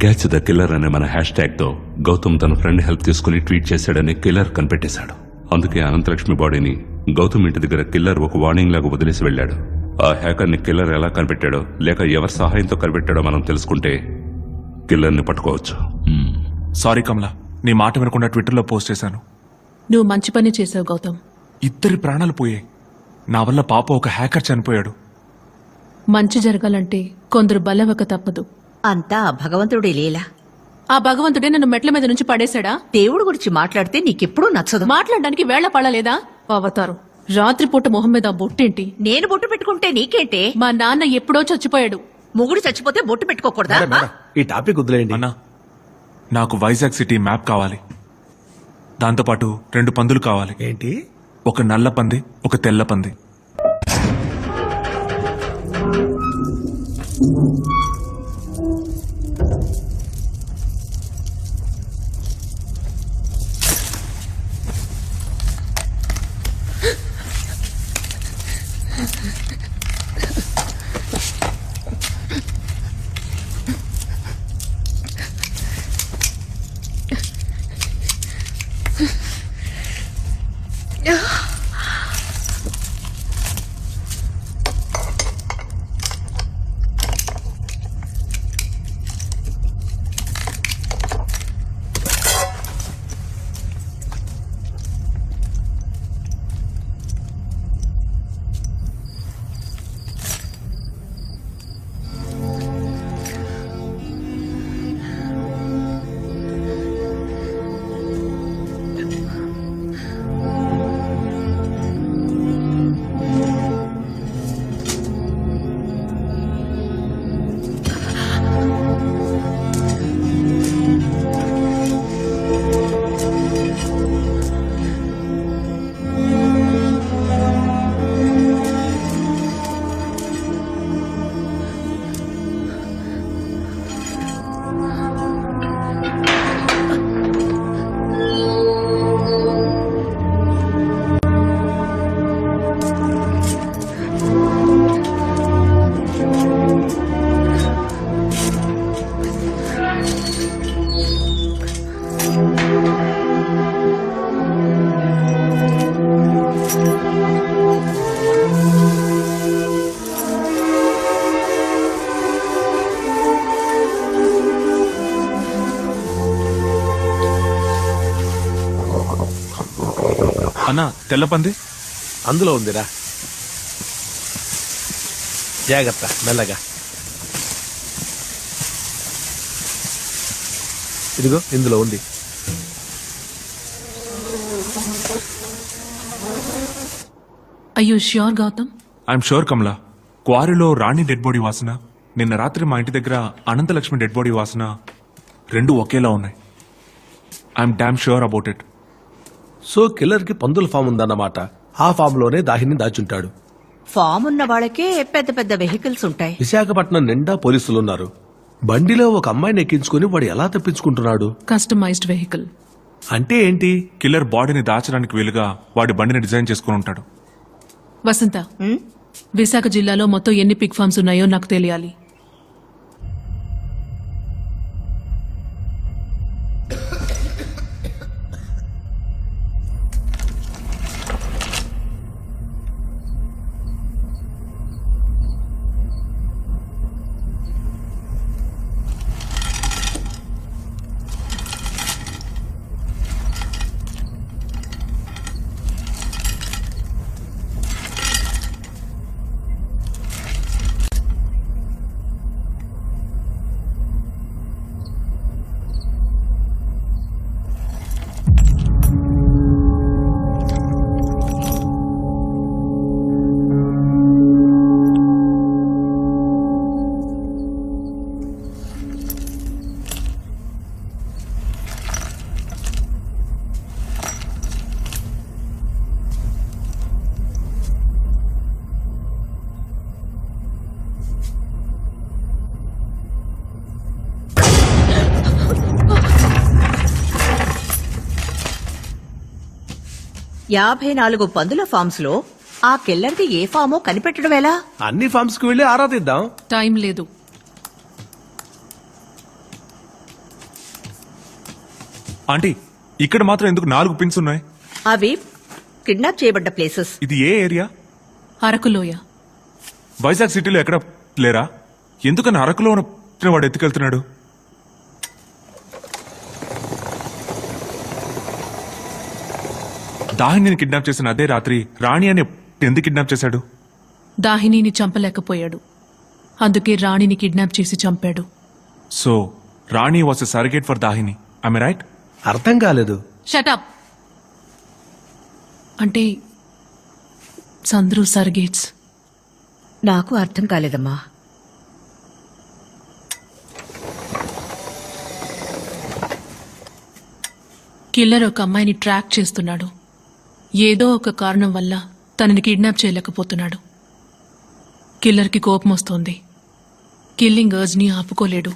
Speaker 1: Catch the killer అనే మన హ్యాష్ ట్యాగ్ తో గౌతమ్ తన ఫ్రెండ్ హెల్ప్ తీసుకుని ట్వీట్ చేశాడని కిల్లర్ కనిపెట్టేశాడు. అందుకే అనంతలక్ష్మి బాడీని గౌతమ్ ఇంటి దగ్గర కిల్లర్ ఒక వార్నింగ్ లాగా వదిలేసి వెళ్లాడు. ఆ హ్యాకర్ని కిల్లర్ ఎలా కనిపెట్టాడో లేక ఎవరి సహాయంతో కనిపెట్టాడో మనం తెలుసుకుంటే కిల్లర్ని పట్టుకోవచ్చు.
Speaker 2: సారీ కమలా, నీ మాట వినకుండా ట్విట్టర్లో పోస్ట్ చేశాను.
Speaker 7: నువ్వు మంచి పని చేసావు గౌతమ్.
Speaker 2: ఇద్దరి ప్రాణాలు పోయాయి. నా వల్ల పాప ఒక హ్యాకర్ చనిపోయాడు.
Speaker 7: మంచి జరగాలంటే కొందరు బలవక తప్పదు.
Speaker 13: అంతా భగవంతుడి లీల.
Speaker 7: ఆ భగవంతుడే నన్ను మెట్ల మీద నుంచి పడేశాడా?
Speaker 13: దేవుడు గురించి మాట్లాడితే నీకెప్పుడూ నచ్చదు.
Speaker 7: మాట్లాడడానికి వేళ పడలేదా? అవతారం రాత్రిపూట మొహం మీద ఆ బొట్టేంటి?
Speaker 13: నేను బొట్టు పెట్టుకుంటే నీకేంటే?
Speaker 7: మా నాన్న ఎప్పుడో చచ్చిపోయాడు.
Speaker 13: మొగుడు చచ్చిపోతే బొట్టు పెట్టుకోకూడదా?
Speaker 6: ఈ టాపిక్ వదిలేయండి.
Speaker 2: అన్నా, నాకు వైజాగ్ సిటీ మ్యాప్ కావాలి. దాంతోపాటు 2 పందులు కావాలి.
Speaker 6: ఏంటి?
Speaker 2: ఒక నల్ల పంది, ఒక తెల్ల పంది. అన్నా, తెల్ల పంది
Speaker 6: అందులో ఉందిరా. జాగ్రత్త, మెల్లగా. ఇదిగో ఇందులో ఉంది.
Speaker 7: అయ్యో sure Gautam?
Speaker 2: I'm sure Kamala. క్వారీలో రాణి డెడ్ బాడీ వాసన, నిన్న రాత్రి మా ఇంటి దగ్గర అనంతలక్ష్మి డెడ్ బాడీ వాసన 2 ఒకేలా ఉన్నాయి. I'm damn sure about it.
Speaker 6: So killer కి పందుల ఫామ్ ఉందన్నమాట. ఆ ఫామ్ లోనే దాహిని దాచుంటాడు.
Speaker 13: ఫామ్ ఉన్న వాళ్ళకే పెద్ద పెద్ద వెహికల్స్ ఉంటాయి.
Speaker 6: విశాఖపట్నం నిండా పోలీసులున్నారు. బండిలో ఒక అమ్మాయిని ఎక్కించుకుని వాడు ఎలా తప్పించుకుంటున్నాడు?
Speaker 7: కస్టమైజ్డ్ వెహికల్
Speaker 6: అంటే ఏంటి?
Speaker 2: కిల్లర్ బాడీని దాచడానికి వీలుగా వాడి బండిని డిజైన్ చేసుకుని ఉంటాడు.
Speaker 7: వసంత, విశాఖ జిల్లాలో మొత్తం ఎన్ని పిగ్ ఫార్మ్స్ ఉన్నాయో నాకు తెలియాలి.
Speaker 13: 54 పందుల ఫామ్స్ లో ఆ కిల్లర్ది ఏ ఫామో కనిపెట్టడం ఎలా?
Speaker 6: అన్ని ఫార్మ్స్ కి వెళ్ళి ఆరాధిద్దాం.
Speaker 7: టైం లేదు.
Speaker 2: ఆంటీ, ఇక్కడ మాత్రం ఎందుకు 4 పిన్స్ ఉన్నాయి?
Speaker 13: అవి కిడ్నాప్ చేయబడ్డ ప్లేసెస్.
Speaker 2: ఇది ఏ ఏరియా?
Speaker 7: అరకులోయ.
Speaker 2: వైజాగ్ సిటీలో ఎక్కడ లేరా? ఎందుకని అరకులో ఉన్న వాడు ఎత్తుకెళ్తున్నాడు? దాహిని కిడ్నాప్ చేసిన అదే రాత్రి రాణి అని ఎందుకు కిడ్నాప్ చేశాడు?
Speaker 7: దాహినిని చంపలేకపోయాడు, అందుకే రాణిని కిడ్నాప్ చేసి చంపాడు.
Speaker 2: So Rani was a surrogate for Dahini. I am right?
Speaker 6: అర్థం కాలేదు.
Speaker 7: షటప్. అంటే సంద్రు సర్గేట్స్.
Speaker 13: నాకు అర్థం కాలేదమ్మా.
Speaker 7: కిల్లర్ ఒక అమ్మాయిని ట్రాక్ చేస్తున్నాడు. ఏదో ఒక కారణం వల్ల తనని కిడ్నాప్ చేయలేకపోతున్నాడు. కిల్లర్కి కోపం వస్తోంది. కిల్లింగ్ అర్జ్ని ఆపుకోలేడు.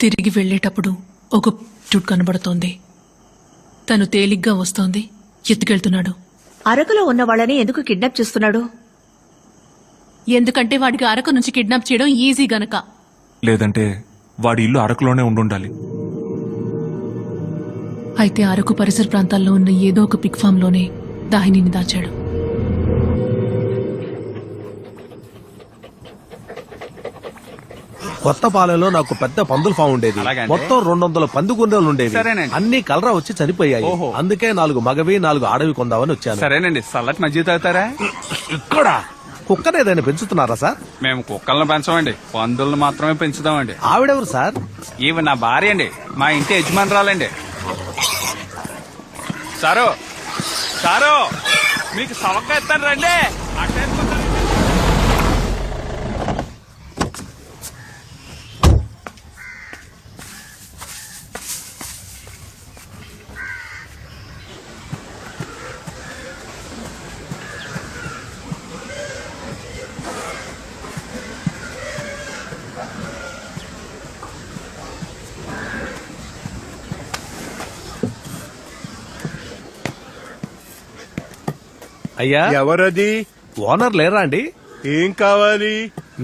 Speaker 7: తిరిగి వెళ్లేటప్పుడు ఒక చుట్ కనబడుతోంది. తను తేలిగ్గా వస్తోంది, ఎత్తుకెళ్తున్నాడు.
Speaker 13: అరకులో ఉన్న వాళ్ళని ఎందుకు కిడ్నాప్ చేస్తున్నాడు?
Speaker 7: ఎందుకంటే వాడికి అరకు నుంచి కిడ్నాప్ చేయడం ఈజీ గనక.
Speaker 2: లేదంటే వాడి ఇల్లు అరకులోనే ఉండుండాలి.
Speaker 7: అయితే అరకు పరిసర ప్రాంతాల్లో ఉన్న ఏదో ఒక పిగ్ ఫామ్ లోనే దాహినిని దాచాడు.
Speaker 6: కొత్తపాలెంలో నాకు పెద్ద పందుల ఫామ్ ఉండేది. మొత్తం 200 పంది గుండెలు ఉండేవి. అన్ని కలరా వచ్చి చనిపోయాయి. అందుకే 4 మగవి 4 ఆడవి కొందామని వచ్చాను.
Speaker 14: సరేనండి, చల్లటి మజ్జిగ తాగుతారా?
Speaker 6: ఇక్కడ కుక్కను ఏదైనా పెంచుతున్నారా సార్?
Speaker 14: మేము కుక్కలను పెంచమండి, పందులను మాత్రమే పెంచుదామండి.
Speaker 6: ఆవిడెవరు సార్?
Speaker 14: ఈవి నా భార్య అండి, మా ఇంటి యజమానురాలండి. సారు సారు, మీకు సవక్క ఇస్తాను రండి.
Speaker 6: అయ్యా,
Speaker 15: ఎవరది?
Speaker 6: ఓనర్ లేరా అండి?
Speaker 15: ఏం కావాలి?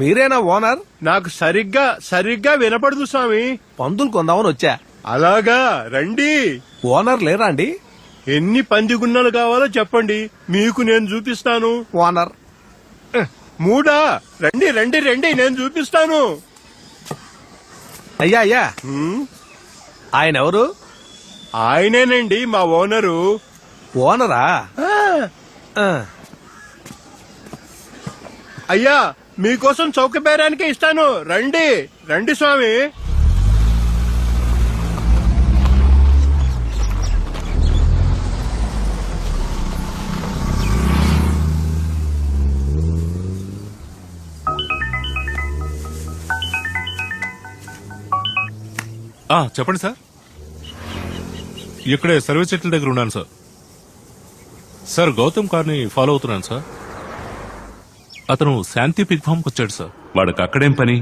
Speaker 6: మీరేనా ఓనర్?
Speaker 15: నాకు సరిగ్గా వినపడదు స్వామి.
Speaker 6: పందులు కొందామని వచ్చా.
Speaker 15: అలాగా, రండి.
Speaker 6: ఓనర్ లేరా అండి?
Speaker 15: ఎన్ని పంది గున్నలు కావాలో చెప్పండి, మీకు నేను చూపిస్తాను.
Speaker 6: ఓనర్
Speaker 15: 3? రండి రండి రండి, నేను చూపిస్తాను.
Speaker 6: అయ్యా అయ్యా, ఆయన ఎవరు?
Speaker 15: ఆయనేనండి మా ఓనరు.
Speaker 6: ఓనరా?
Speaker 15: అయ్యా, మీకోసం చౌక బేరానికే ఇస్తాను. రండి రండి స్వామి.
Speaker 4: చెప్పండి సార్. ఇక్కడే సర్వీస్ సెటిల్ దగ్గర ఉన్నాను సార్. సార్ గౌతమ్ కార్ని ఫాలో అవుతున్నాను సార్. అతను శాంతి పిగ్ ఫామ్కి వచ్చాడు సార్.
Speaker 1: వాడికి అక్కడేం పని?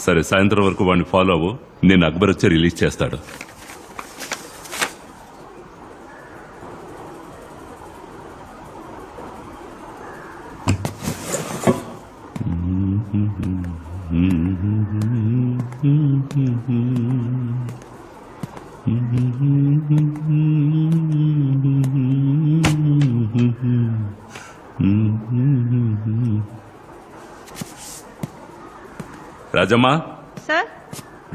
Speaker 1: సరే, సాయంత్రం వరకు వాడిని ఫాలో అవ్వు. నేను అక్బర్ వచ్చి రిలీజ్ చేస్తాడు. రాజమ్మా,
Speaker 13: సార్,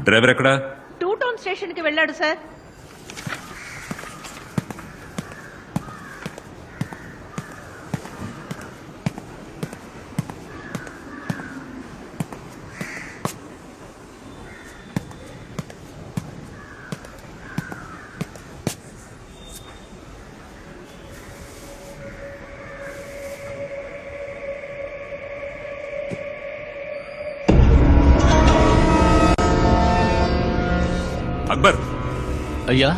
Speaker 1: డ్రైవర్ ఎక్కడా?
Speaker 13: 2 టౌన్ స్టేషన్ కి వెళ్ళాడు సార్.
Speaker 1: అక్బర్,
Speaker 11: అయ్యా,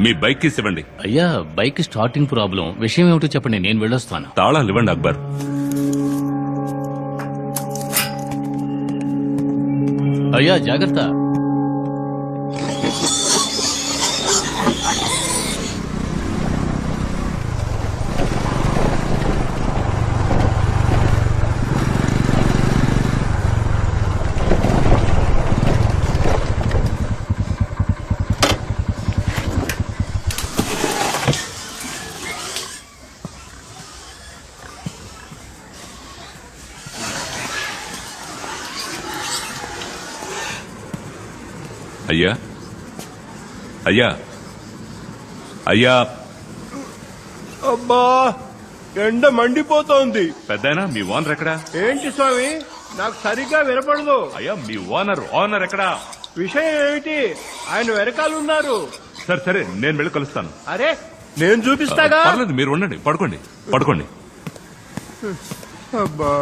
Speaker 1: మీ బైక్ కీస్ ఇవ్వండి.
Speaker 11: అయ్యా, బైక్ స్టార్టింగ్ ప్రాబ్లం. విషయం ఏమిటో చెప్పండి, నేను వెళ్ళొస్తాను.
Speaker 1: తాళాలు ఇవ్వండి అక్బర్.
Speaker 11: అయ్యా, జాగ్రత్త.
Speaker 1: అయ్యా అయ్యా అయ్యా
Speaker 15: అబ్బా ఎండ మండిపోతోంది.
Speaker 1: పెద్దాయనా మీ ఓనర్ ఎక్కడా?
Speaker 15: ఏంటి స్వామి, నాకు సరిగ్గా వినపడదు.
Speaker 1: అయ్యా మీ ఓనర్ ఎక్కడా?
Speaker 15: విషయం ఏమిటి? ఆయన వెనకాలన్నారు.
Speaker 1: సరే సరే నేను వెళ్ళి కలుస్తాను.
Speaker 15: అరే నేను చూపిస్తాగా.
Speaker 1: పర్లేదు మీరు ఉండండి, పడుకోండి.
Speaker 15: అబ్బా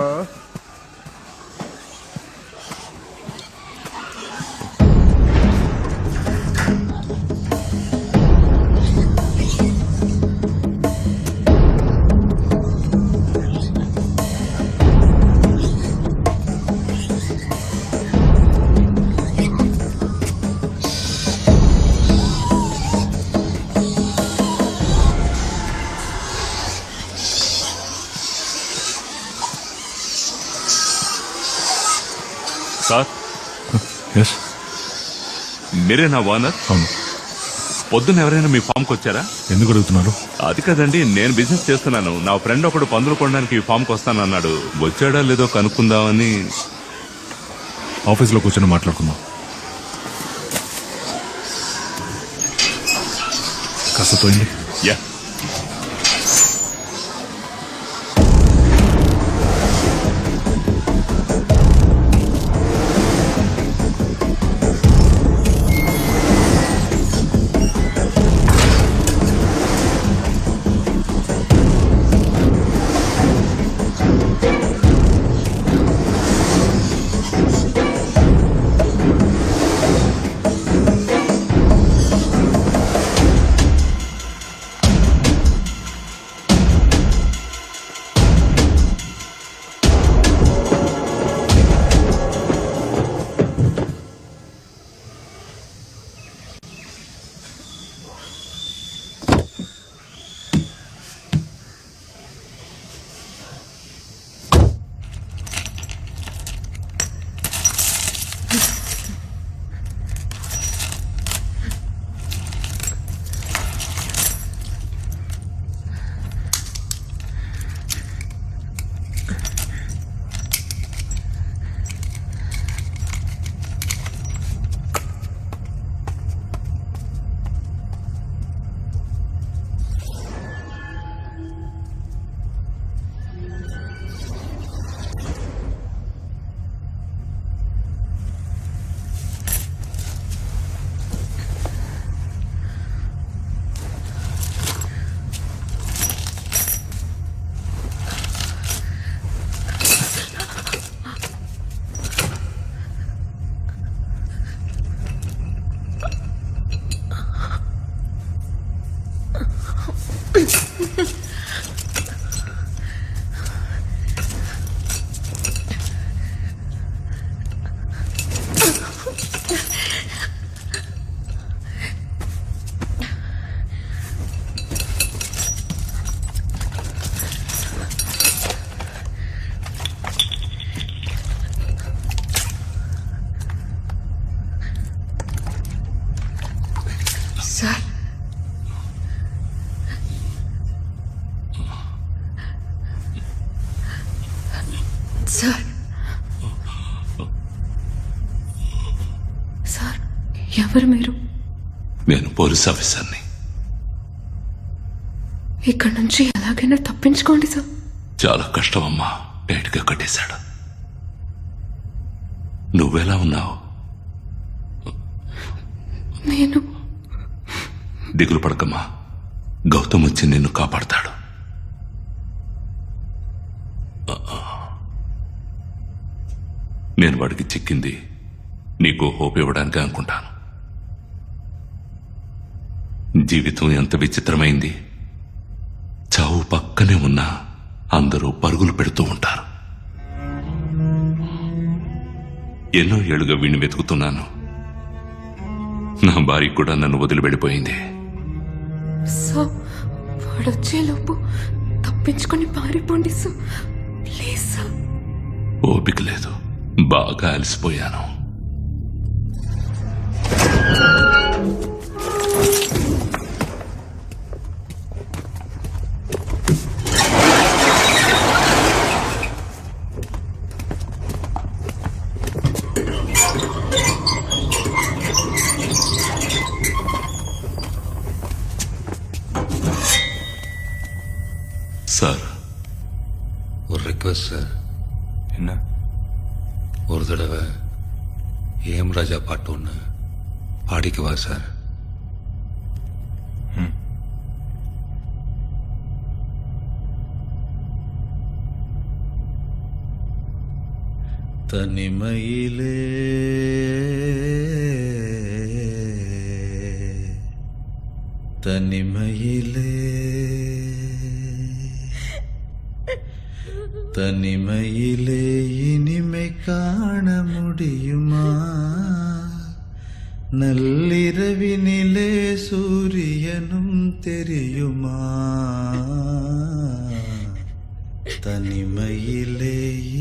Speaker 1: సార్
Speaker 3: ఎస్
Speaker 1: మీరే నా ఓనర్?
Speaker 3: అవును.
Speaker 1: పొద్దున్న ఎవరైనా మీ ఫామ్కి వచ్చారా?
Speaker 3: ఎందుకు అడుగుతున్నారు?
Speaker 1: అది కదండి, నేను బిజినెస్ చేస్తున్నాను. నా ఫ్రెండ్ ఒకడు పందులు కొనడానికి ఈ ఫామ్కి వస్తానన్నాడు. వచ్చాడా లేదో కనుక్కుందామని.
Speaker 3: ఆఫీస్లో కూర్చొని మాట్లాడుకుందాం. కాస్త తోయండి.
Speaker 1: యా
Speaker 7: సార్ సార్ సార్ ఎవరు మీరు?
Speaker 1: నేను పోలీస్ ఆఫీసర్ని.
Speaker 7: ఇక్కడ నుంచి ఎలాగైనా తప్పించుకోండి సార్.
Speaker 1: చాలా కష్టం అమ్మా, టైట్గా కట్టేశాడు. నువ్వెలా ఉన్నావు?
Speaker 7: నేను
Speaker 1: దిగులు పడకమ్మా, గౌతమ్ వచ్చి నిన్ను కాపాడతాడు. నేను వాడికి చిక్కింది నీకు హోప్ ఇవ్వడానికి అనుకుంటాను. జీవితం ఎంత విచిత్రమైంది. చావు పక్కనే ఉన్నా అందరూ పరుగులు పెడుతూ ఉంటారు. ఎన్నో ఏళ్లుగా వీణ్ణి వెతుకుతున్నాను. నా భార్య కూడా నన్ను వదిలి వెళ్ళిపోయింది.
Speaker 7: సార్ వాడొచ్చేలోపు తప్పించుకొని పారిపోండి సార్, ప్లీజ్ సార్.
Speaker 1: ఓపిక లేదు, బాగా అలసిపోయాను.
Speaker 2: என்ன
Speaker 16: ஒரு தடவை ஏம் ராஜா பாட்டு ஒன்று பாடிக்குவா சார்?
Speaker 17: தனிமையிலே தனிமையிலே தனிமையிலே இனிமை காண முடியுமா? நள்ளிரவினிலே சூரியனும் தெரியுமா? தனிமையிலே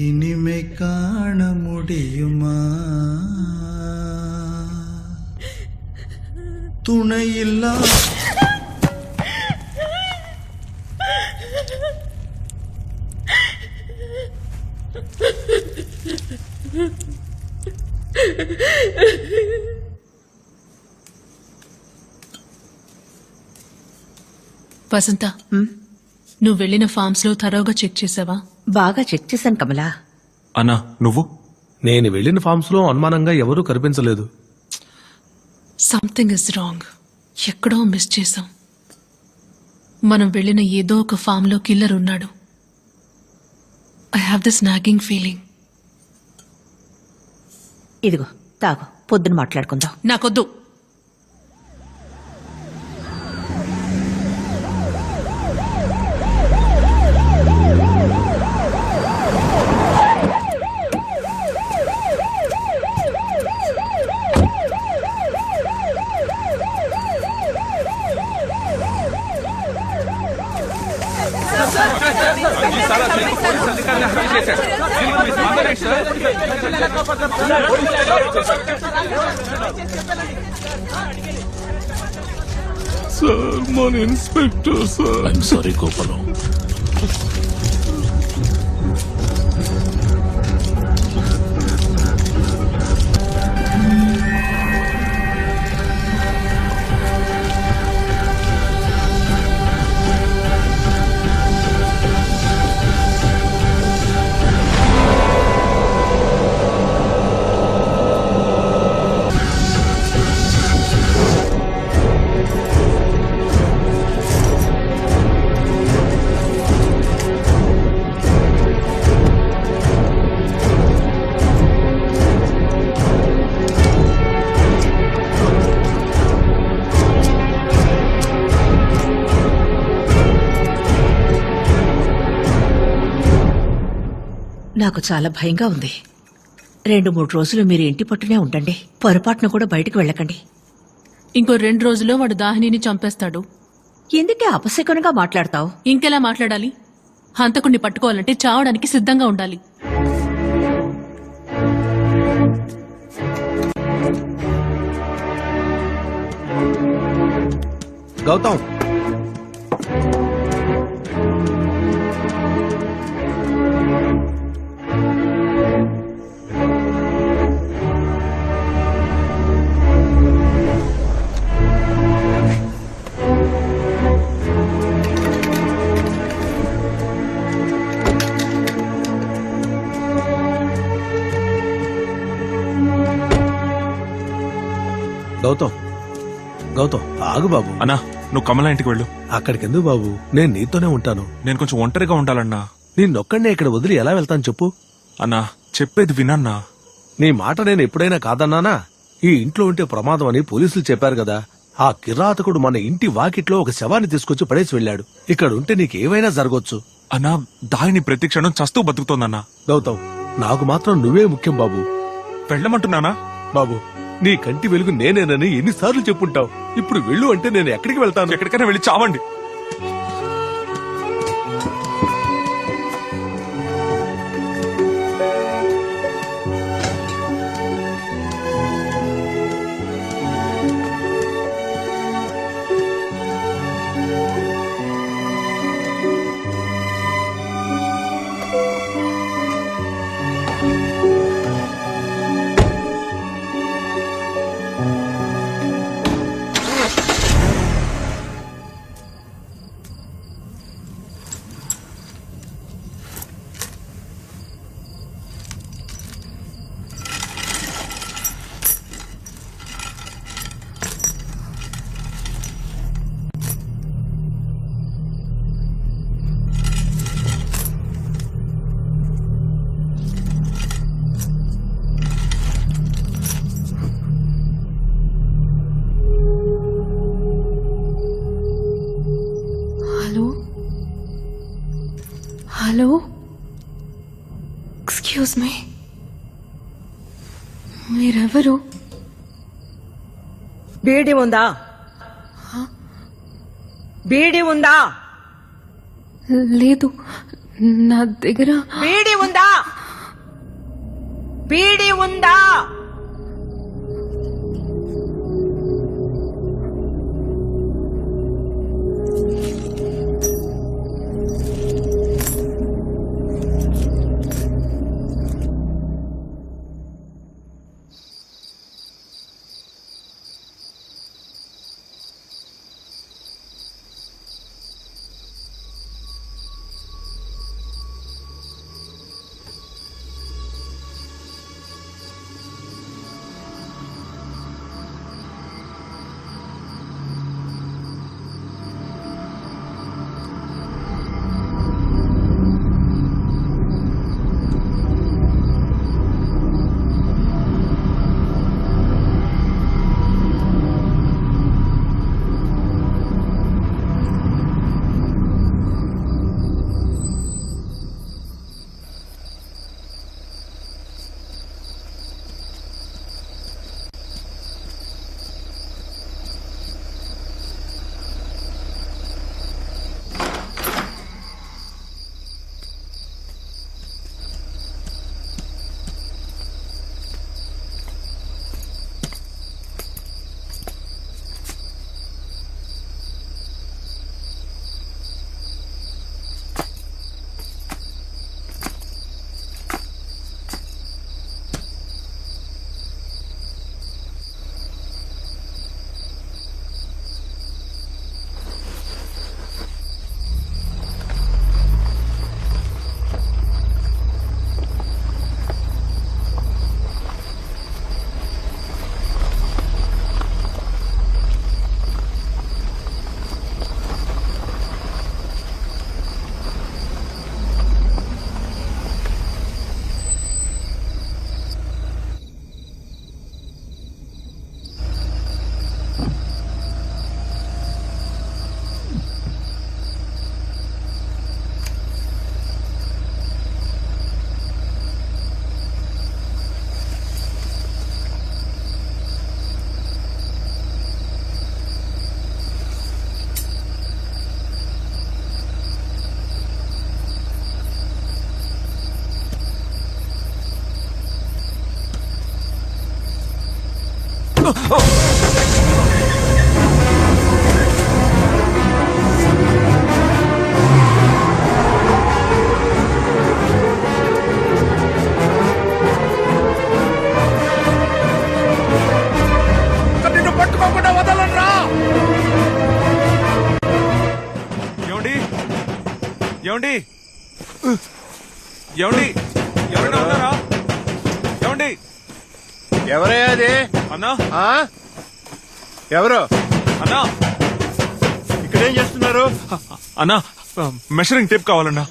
Speaker 17: இனிமை காண முடியுமா? துணையில்லா
Speaker 18: వసంత, నువ్వు వెళ్ళిన ఫార్మ్స్ లో థరోగా చెక్ చేసావా?
Speaker 13: బాగా చెక్ చేశాను కమలా.
Speaker 2: అన్నా నువ్వు?
Speaker 6: నేను వెళ్ళిన ఫార్మ్స్ లో అనుమానంగా ఎవరూ కనిపించలేదు.
Speaker 18: Something is wrong. ఎక్కడో మిస్ చేసాం. మనం వెళ్ళిన ఏదో ఒక ఫామ్ లో కిల్లర్ ఉన్నాడు. I have this nagging feeling.
Speaker 13: ఇదిగో తాగు, పొద్దున మాట్లాడుకుందాం.
Speaker 18: నాకొద్దు.
Speaker 3: సార్, మన inspector sir.
Speaker 11: I'm sorry Gopalam.
Speaker 13: నాకు చాలా భయంగా ఉంది. 2-3 రోజులు మీరు ఇంటి పట్టునే ఉండండి. పొరపాటున కూడా బయటకు వెళ్ళకండి.
Speaker 18: ఇంకో 2 రోజుల్లో వాడు దాహినిని చంపేస్తాడు.
Speaker 13: ఎందుకే అపశకునంగా మాట్లాడతావు?
Speaker 18: ఇంకెలా మాట్లాడాలి? హంతకుణ్ణి పట్టుకోవాలంటే చావడానికి సిద్ధంగా ఉండాలి.
Speaker 6: గౌతమ్, గౌతమ్, గౌతమ్ ఆగు బాబు.
Speaker 2: అన్నా నువ్వు కమలా ఇంటికి వెళ్ళు.
Speaker 6: అక్కడికెందుకు బాబు, నేను నీతోనే ఉంటాను.
Speaker 2: నేను కొంచెం ఒంటరిగా ఉండాలన్నా.
Speaker 6: నిన్నొక్కడినే ఇక్కడ వదిలి ఎలా వెళ్తాను చెప్పు?
Speaker 2: అన్నా చెప్పేది వినన్నా.
Speaker 6: నీ మాట నేను ఎప్పుడైనా కాదన్నానా? ఈ ఇంట్లో ఉంటే ప్రమాదం అని పోలీసులు చెప్పారు కదా. ఆ కిరాతకుడు మన ఇంటి వాకిట్లో ఒక శవాన్ని తీసుకొచ్చి పడేసి వెళ్ళాడు. ఇక్కడ ఉంటే నీకేమైనా జరగొచ్చు.
Speaker 2: అన్నా దాయిని ప్రతి క్షణం చస్తూ బతుకుతోందన్నా.
Speaker 6: గౌతమ్, నాకు మాత్రం నువ్వే ముఖ్యం బాబు.
Speaker 2: వెళ్ళమంటున్నానా?
Speaker 6: బాబు, నీ కంటి వెలుగు నేనేనని ఎన్నిసార్లు చెప్పుంటావు. ఇప్పుడు వెళ్ళు అంటే నేను ఎక్కడికి వెళ్తాను?
Speaker 2: ఎక్కడికైనా వెళ్ళి చావండి.
Speaker 7: హలో, ఎక్స్క్యూజ్ మీ, మీరెవరు?
Speaker 8: బీడి ఉందా? బీడి ఉందా?
Speaker 7: లేదు, నా దగ్గర
Speaker 8: బీడి ఉందా? బీడి ఉందా?
Speaker 2: నిన్ను పట్టుకోకుండా వదలరా. ఏమండి ఏమండి ఏమండి ఎవరైనా ఉన్నారా? ఏమండి
Speaker 15: ఎవరయ్యా అది?
Speaker 2: అన్నా
Speaker 15: ఎవరు
Speaker 2: అన్నా?
Speaker 15: ఇక్కడేం చేస్తున్నారు?
Speaker 2: అన్నా మెషరింగ్ టేప్ కావాలన్నా.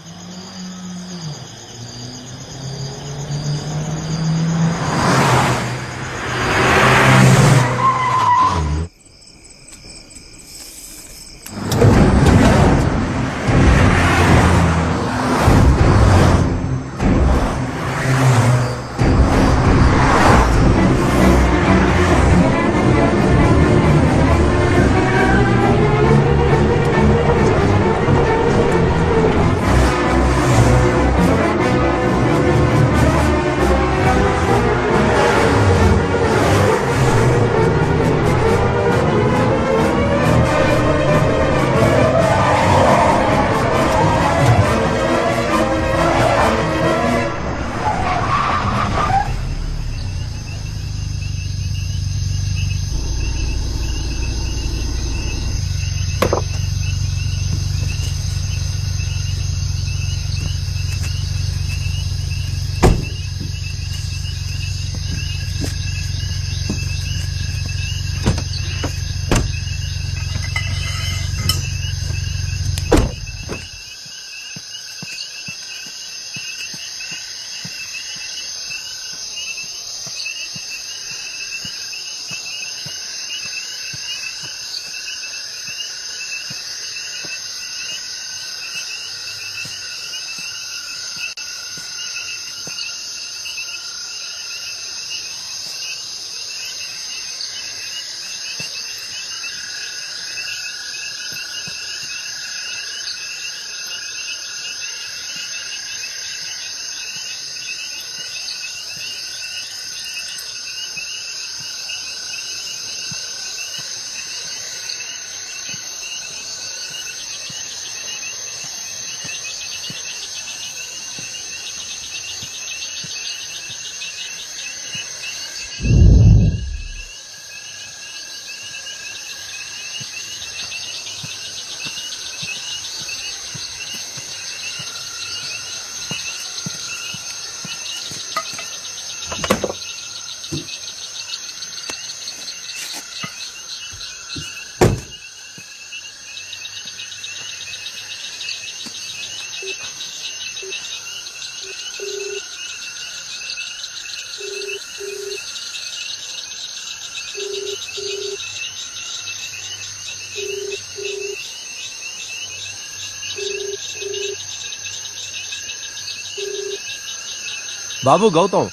Speaker 6: బాబు గౌతమ్,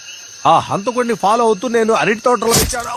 Speaker 6: ఆ హంతకుడిని ఫాలో అవుతూ నేను అరటి తోటలో వచ్చాను.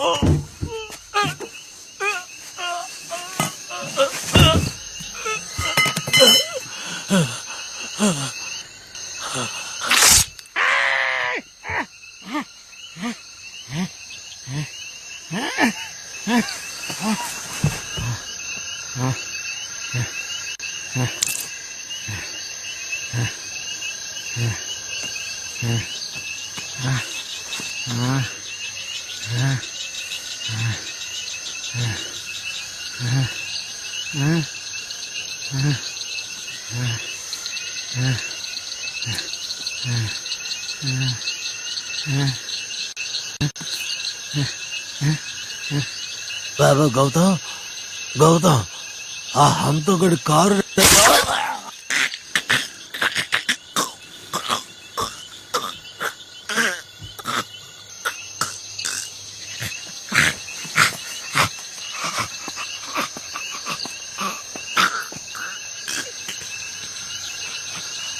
Speaker 19: బాబా గౌతమ్, గౌతమ్, ఆ హంతకుడి కారు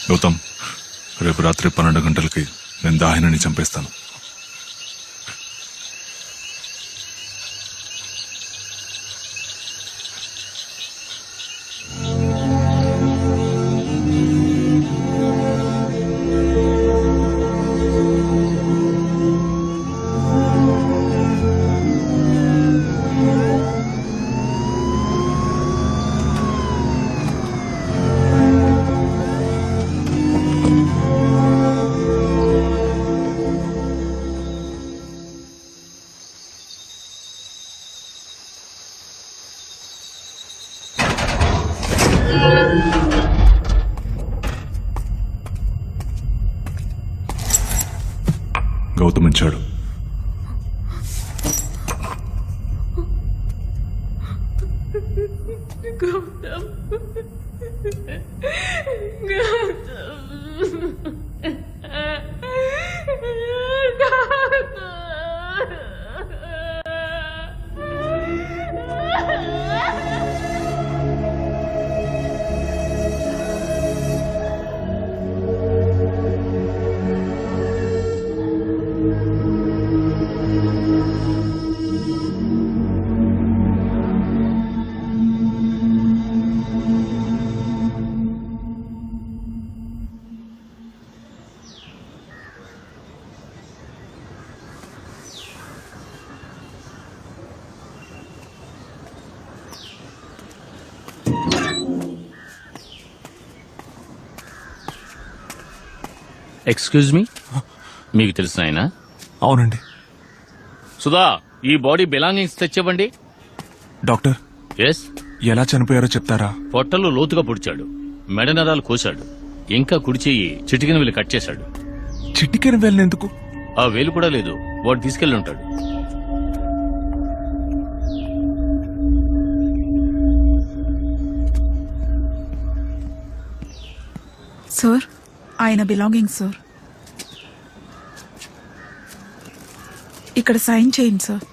Speaker 2: గౌతమ్, రేపు రాత్రి 12 గంటలకి నేను దాహిని చంపేస్తాను. గౌతమ్ ఇచ్చాడు.
Speaker 11: ఎక్స్క్యూజ్ మీ, మీకు తెలిసిన ఆయన?
Speaker 2: అవునండి.
Speaker 11: సుధా, ఈ బాడీ బిలాంగింగ్స్ తెచ్చివ్వండి.
Speaker 2: Doctor,
Speaker 11: yes.
Speaker 2: ఎలా చనిపోయారో చెప్తారా?
Speaker 11: పొట్టలో లోతుగా పొడిచాడు, మెడ నరాలు కోశాడు, ఇంకా కుడి చెయ్యి చిటికిన వేలు కట్ చేశాడు.
Speaker 2: చిటికెన వేలు ఎందుకు?
Speaker 11: ఆ వేలు కూడా లేదు, వాడు తీసుకెళ్లి ఉంటాడు.
Speaker 5: సార్, ఆయన బిలాంగింగ్ సార్. ఇక్కడ సైన్ చేయండి సార్.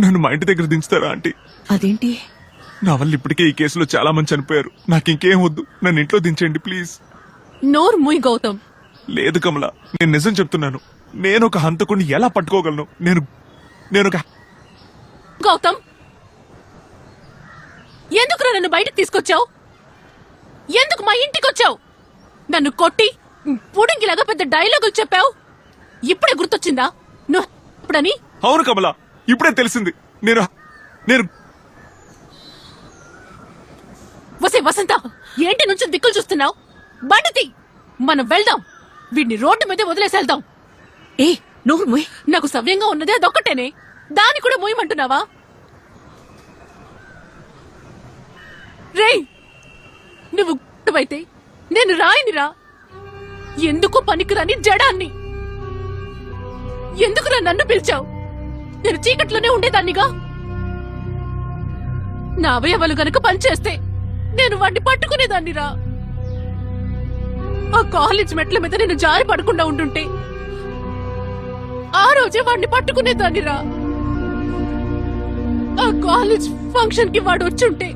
Speaker 2: నన్ను మా ఇంటి దగ్గర దించుతారా ఆంటీ?
Speaker 13: అదేంటి?
Speaker 2: నా వల్ల ఇప్పటికే ఈ కేసులో చాలా మంది చనిపోయారు. నాకు ఇంకేం వద్దు, నన్ను ఇంట్లో దించండి ప్లీజ్.
Speaker 18: నోరు ముయ్ గౌతమ్.
Speaker 2: లేదు కమల, నేను నిజం చెప్తున్నాను. నేను ఒక హంతకుడిని ఎలా పట్టుకోగలను? నేను ఒక
Speaker 18: గౌతమ్, ఎందుకు నన్ను బయటకు తీసుకొచ్చావు? ఎందుకు మా ఇంటికి వచ్చావు? నన్ను కొట్టి పుడింగిలాగా పెద్ద డైలాగులు చెప్పావు. ఇప్పుడే గుర్తొచ్చిందా నువ్వు ఇప్పుడని?
Speaker 2: అవును కమల, ఇప్పుడే తెలిసింది. నేను
Speaker 18: వసే వసంత, ఏంటి నుంచి దిక్కులు చూస్తున్నావు? బండితి, మనం వెళ్దాం. వీడిని రోడ్డు మీద వదిలేసి వెళ్దాం.
Speaker 13: ఏ నువ్వు మొయ్.
Speaker 18: నాకు సవ్యంగా ఉన్నదే అదొక్కటేనే, దాన్ని కూడా మొయ్యమంటున్నావా? రేయ్, నువ్వు అయితే నేను రాయినిరా. ఎందుకు పనికిరాని జడాన్ని. ఎందుకురా నన్ను పిలిచావు? నేను చీకట్లోనే ఉండేదాన్నిగా. నా అవయవాలు గనక పనిచేస్తే నేను వాడిని పట్టుకునేదాన్నిరా. ఆ కాలేజ్ మెట్ల మీద నేను జారి పడకుండా ఉంటుంటే ఆ రోజే వాడిని పట్టుకునేదాన్నిరా. ఆ కాలేజ్ ఫంక్షన్ కి వాడు వచ్చుంటే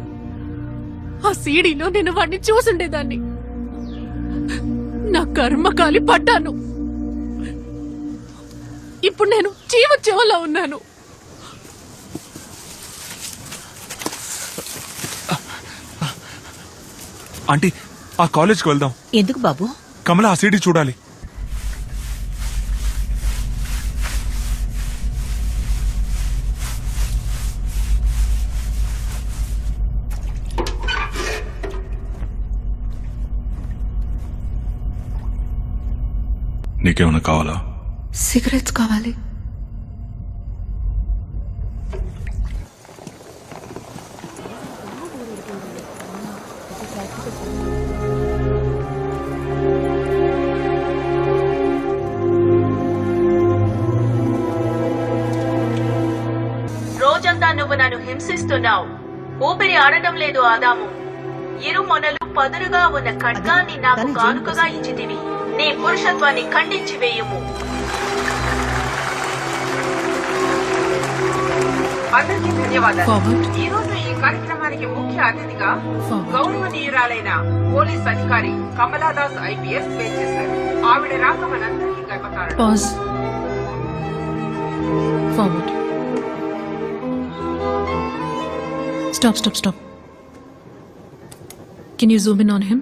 Speaker 18: ఆ సీడీలో నేను వాడిని చూసుండేదాన్ని. నా కర్మకాలి పడ్డాను. ఇప్పుడు నేను జీవోత్సవంలో ఉన్నాను.
Speaker 2: ఆంటీ ఆ కాలేజ్కి వెళ్దాం.
Speaker 13: ఎందుకు బాబు?
Speaker 2: కమల ఆ సీడీ చూడాలి. నీకేమైనా కావాలా?
Speaker 7: సిగరెట్స్ కావాలి.
Speaker 13: రోజంతా నువ్వు నన్ను హింసిస్తున్నావు. ఊపిరి ఆడటం లేదు ఆదాము. ఇరు మొనలు పదునుగా ఉన్న ఖడ్గాన్ని నాకు కానుకగా ఇచ్చితివి. నీ పురుషత్వాన్ని ఖండించి వేయుము. అందరికీ ధన్యవాదాలు. ఈ రోజు ఈ కార్యక్రమానికి ముఖ్య అతిథిగా గౌరవనీయురాలైన పోలీస్ అధికారి కమలాదాస్ ఐపీఎస్ వేచేశారు. ఆవిడ రాక మనందరికీ గర్వకారణం.
Speaker 18: Pause. Forward. Stop. Can you zoom in on him?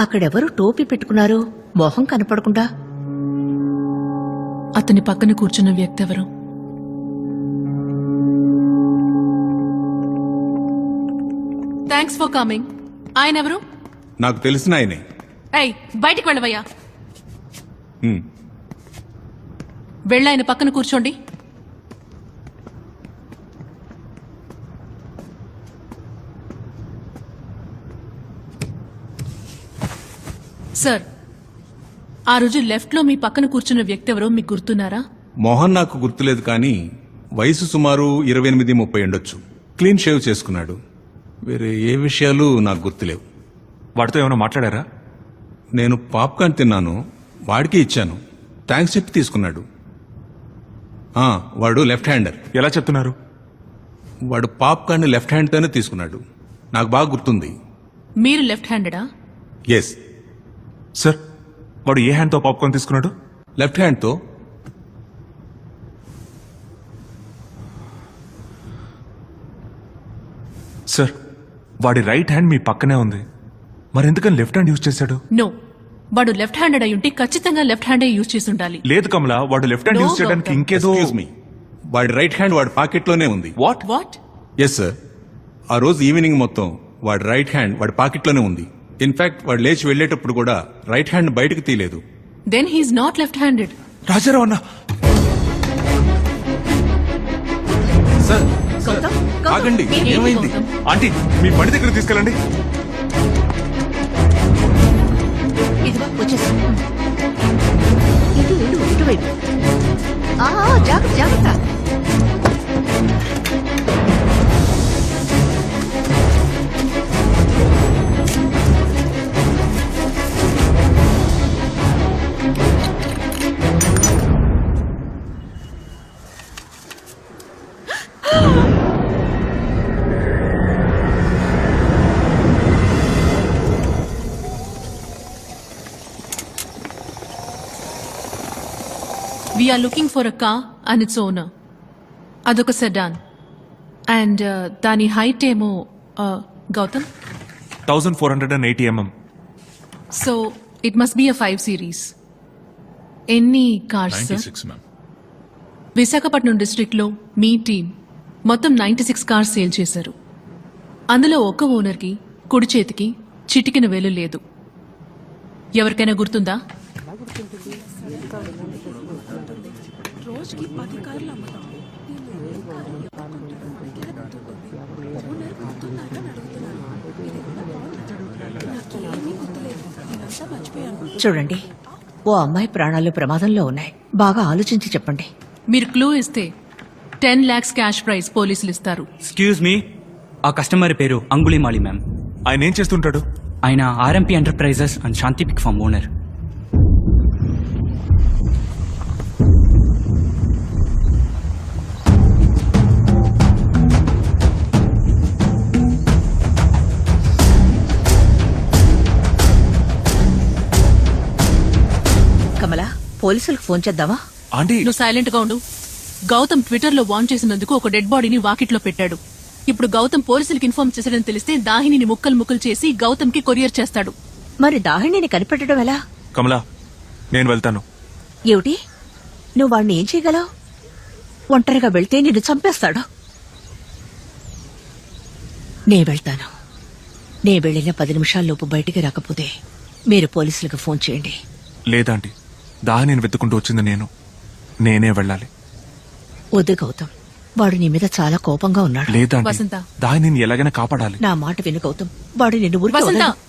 Speaker 13: అక్కడెవరు టోపీ పెట్టుకున్నారు? మొహం కనపడకుండా.
Speaker 18: అతని పక్కన కూర్చున్న వ్యక్తి ఎవరు? Thanks for coming. ఆయన ఎవరు?
Speaker 20: నాకు తెలిసిన ఆయనే.
Speaker 18: ఏయ్, బయటికి వెళ్ళవయ్యా. వెళ్ళి ఆయన పక్కన కూర్చోండి. సార్, ఆ రోజు లెఫ్ట్ లో మీ పక్కన కూర్చున్న వ్యక్తి ఎవరో మీకు గుర్తున్నారా?
Speaker 20: మోహన్ నాకు గుర్తులేదు కానీ వయసు సుమారు 28-30 ఉండొచ్చు. క్లీన్ షేవ్ చేసుకున్నాడు. వేరే ఏ విషయాలు నాకు గుర్తులేవు.
Speaker 2: వాడితో ఏమైనా మాట్లాడారా?
Speaker 20: నేను పాప్కార్న్ తిన్నాను, వాడికి ఇచ్చాను. థ్యాంక్స్ చెప్పి తీసుకున్నాడు. వాడు లెఫ్ట్ హ్యాండర్.
Speaker 2: ఎలా చెప్తున్నారు?
Speaker 20: వాడు పాప్కార్న్ లెఫ్ట్ హ్యాండ్ తోనే తీసుకున్నాడు. నాకు బాగా గుర్తుంది.
Speaker 18: మీరు లెఫ్ట్ హ్యాండెడా?
Speaker 20: Yes
Speaker 2: sir. వాడు ఏ హ్యాండ్ తో పాప్కార్న్ తీసుకున్నాడు?
Speaker 20: లెఫ్ట్ హ్యాండ్ తో.
Speaker 2: సార్, వాడి రైట్ హ్యాండ్ మీ పక్కనే ఉంది. మరెందుకని లెఫ్ట్ హ్యాండ్ యూజ్ చేశాడు?
Speaker 18: నో, వాడు లెఫ్ట్ హ్యాండెడ్ అయి ఉంటే ఖచ్చితంగా లెఫ్ట్ హ్యాండే యూజ్ చేసి ఉండాలి.
Speaker 2: లేదు కమల, వాడు లెఫ్ట్ హ్యాండ్
Speaker 18: No,
Speaker 2: యూజ్ చేయడానికి
Speaker 18: doctor.
Speaker 2: ఇంకేదో.
Speaker 20: వాడి రైట్ హ్యాండ్ వాడి పాకెట్లోనే ఉంది.
Speaker 18: వాట్?
Speaker 20: Yes sir. ఆ రోజు ఈవినింగ్ మొత్తం వాడి రైట్ హ్యాండ్ వాడి పాకెట్లోనే ఉంది. ఇన్ఫాక్ట్ వాడు లేచి వెళ్లేటప్పుడు కూడా రైట్ హ్యాండ్ బయటకు తీయలేదు.
Speaker 18: Then he's not left handed.
Speaker 2: Rajarao అన్న.
Speaker 20: సార్ ఆగండి, ఏమైంది?
Speaker 2: ఆంటీ, మీ బండి దగ్గర తీసుకెళ్ళండి.
Speaker 13: ఇదిగో వచ్చేసి. ఇటువైపు. జాగ్రత్త.
Speaker 18: We are looking for a car and its owner. అదొక సెడాన్. అండ్ దాని హైట్ ఏమో Gautam
Speaker 2: 1480 mm.
Speaker 18: So it must be a 5 series. ఎన్ని కార్స్?
Speaker 3: 96, ma'am.
Speaker 18: విశాఖపట్నం డిస్ట్రిక్ట్ లో మీ టీం మొత్తం 96 కార్స్ సేల్ చేశారు. అందులో ఒక్క ఓనర్కి కుడి చేతికి చిటికిన వేలు లేదు. ఎవరికైనా గుర్తుందా?
Speaker 13: చూడండి, ఓ అమ్మాయి ప్రాణాలు ప్రమాదంలో ఉన్నాయి. బాగా ఆలోచించి చెప్పండి.
Speaker 18: మీరు క్లూ ఇస్తే 10 lakhs క్యాష్ ప్రైజ్ పోలీసులు ఇస్తారు.
Speaker 12: ఎక్స్క్యూజ్ మీ, ఆ కస్టమర్ పేరు అంగుళిమాలి మ్యామ్.
Speaker 2: ఆయన ఏం చేస్తుంటాడు?
Speaker 12: ఆయన RMP enterprises and Shanti pig farm owner.
Speaker 13: Kamala, పోలీసులకు ఫోన్ చేద్దామా?
Speaker 2: ఆంటీ,
Speaker 18: నువ్వు సైలెంట్ గా ఉండు. గౌతమ్ ట్విట్టర్ లో వాన్ చేసినందుకు ఒక డెడ్ బాడీని వాకిట్లో పెట్టాడు. ఇప్పుడు గౌతమ్ పోలీసులకు ఇన్ఫార్మ్ చేశాడని తెలిస్తే దాహిని ముక్కలు చేసి గౌతమ్ కి కొరియర్ చేస్తాడు.
Speaker 13: మరి దాహిణిని కనిపెట్టడం ఎలా?
Speaker 2: కమలా, నేను వెళ్తాను.
Speaker 13: ఏమిటి, నువ్వు వాడిని ఏం చేయగలవు? ఒంటరిగా వెళ్తే నిన్ను చంపేస్తాడు. నే వెళ్తాను. నే వెళ్ళిన 10 నిమిషాల్లోపు బయటికి రాకపోతే మీరు పోలీసులకు ఫోన్ చేయండి.
Speaker 2: లేదాంటీ, దాహిని వెతుకుంటూ వచ్చింది నేనే వెళ్ళాలి.
Speaker 13: వద్దు గౌతమ్, వాడు నీ మీద చాలా కోపంగా ఉన్నాడు.
Speaker 2: లేదాంటీ,
Speaker 18: వసంత.
Speaker 2: దాహిని ఎలాగైనా కాపాడాలి.
Speaker 13: నా మాట విను గౌతమ్, వాడు నిన్ను ఊరికి
Speaker 18: వసంత,
Speaker 13: వదలడు.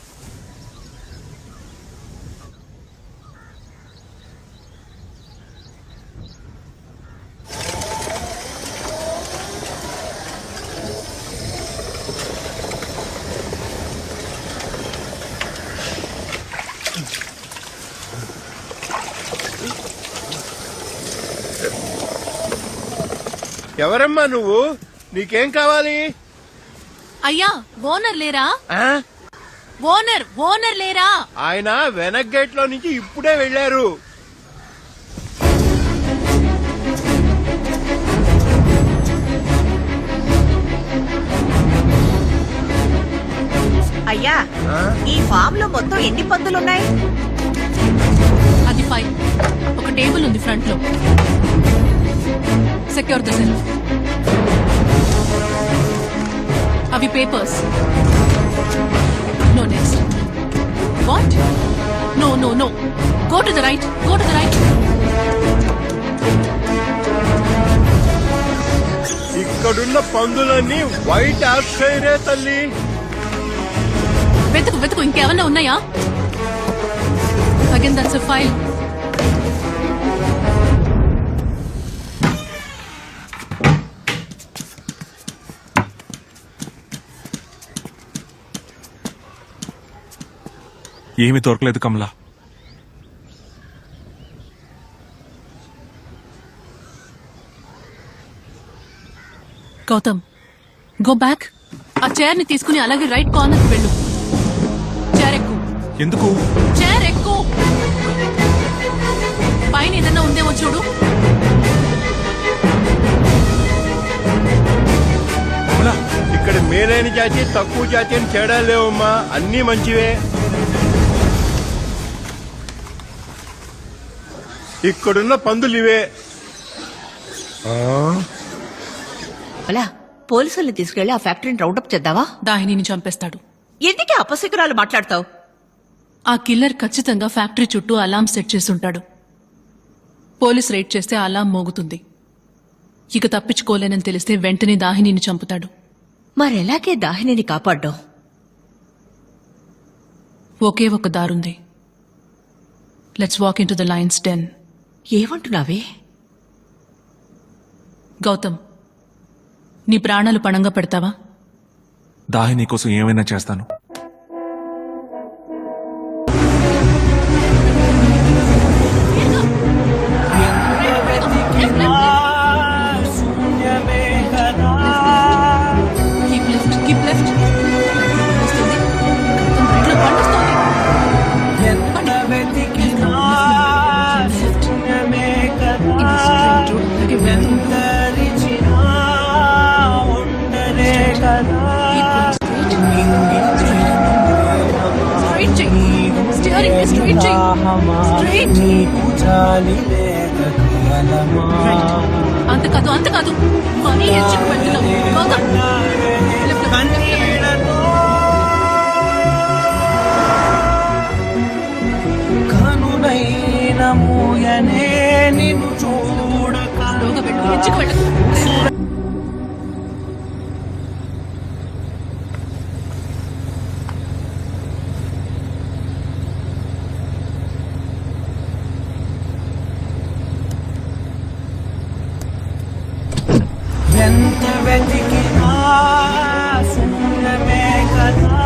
Speaker 15: ఎవరమ్మా నువ్వు? నీకేం కావాలి?
Speaker 18: అయ్యా ఓనర్ లేరా?
Speaker 15: ఆ?
Speaker 18: ఓనర్ లేరా?
Speaker 15: ఆయన వెనక్ గేట్ లో నుంచి ఇప్పుడే వెళ్లారు.
Speaker 13: అయ్యా, ఈ ఫామ్ లో మొత్తం ఎన్ని పందులున్నాయి?
Speaker 18: అది 5. ఒక టేబుల్ ఉంది ఫ్రంట్ లో. Secure the cell. అవి papers. No next. What? No. Go to the right.
Speaker 15: ఇక్కడున్న పందులన్నీ వైట్ ఆక్సైడే తల్లి.
Speaker 18: వెతుకు ఇంకేమన్నా ఉన్నాయా? Again that's a file.
Speaker 2: ఏమీ దొరకలేదు కమలా.
Speaker 18: Gautam, go back. ఆ చైర్ ని తీసుకుని అలాగే రైట్ కార్నర్ కి వెళ్ళు. చైర్ ఎక్కు.
Speaker 2: ఎందుకు?
Speaker 18: చైర్ ఎక్కు. పైన ఏదన్నా ఉందేమో చూడు.
Speaker 15: ఇక్కడ మేలైన జాతి తక్కువ జాతి అని తేడా లేవమ్మా, అన్నీ మంచివే. ఇక్కడున్న పందులు ఇవే.
Speaker 13: అలా పోలీసుల్ని తీసుకెళ్లి ఆ ఫ్యాక్టరీని రౌండప్ చేద్దావా?
Speaker 18: దాహిని చంపేస్తాడు.
Speaker 13: ఎందుకే అపశకురాలు మాట్లాడతావు?
Speaker 18: ఆ కిల్లర్ ఖచ్చితంగా ఫ్యాక్టరీ చుట్టూ అలారం సెట్ చేసి ఉంటాడు. పోలీస్ రైడ్ చేస్తే అలారం మోగుతుంది. ఇక తప్పించుకోలేనని తెలిస్తే వెంటనే దాహిని చంపుతాడు.
Speaker 13: మరెలాగే దాహిని కాపాడ్డావు?
Speaker 18: ఒకే ఒక దారుంది. Let's walk into the lion's den.
Speaker 13: ఏమంటున్నావే?
Speaker 18: గౌతమ్, నీ ప్రాణాలు పణంగా పెడతావా?
Speaker 2: దాహిని కోసం ఏమైనా చేస్తాను.
Speaker 18: Keep left. అంత కాదు మరీ హెచ్చుకు పెడుతున్నావు. గౌతమ్,
Speaker 17: కనునైన మూయనే నిన్ను చూడక
Speaker 18: హెచ్చుకు పెట్టు.
Speaker 17: వెతికినా శూన్యమే కదా,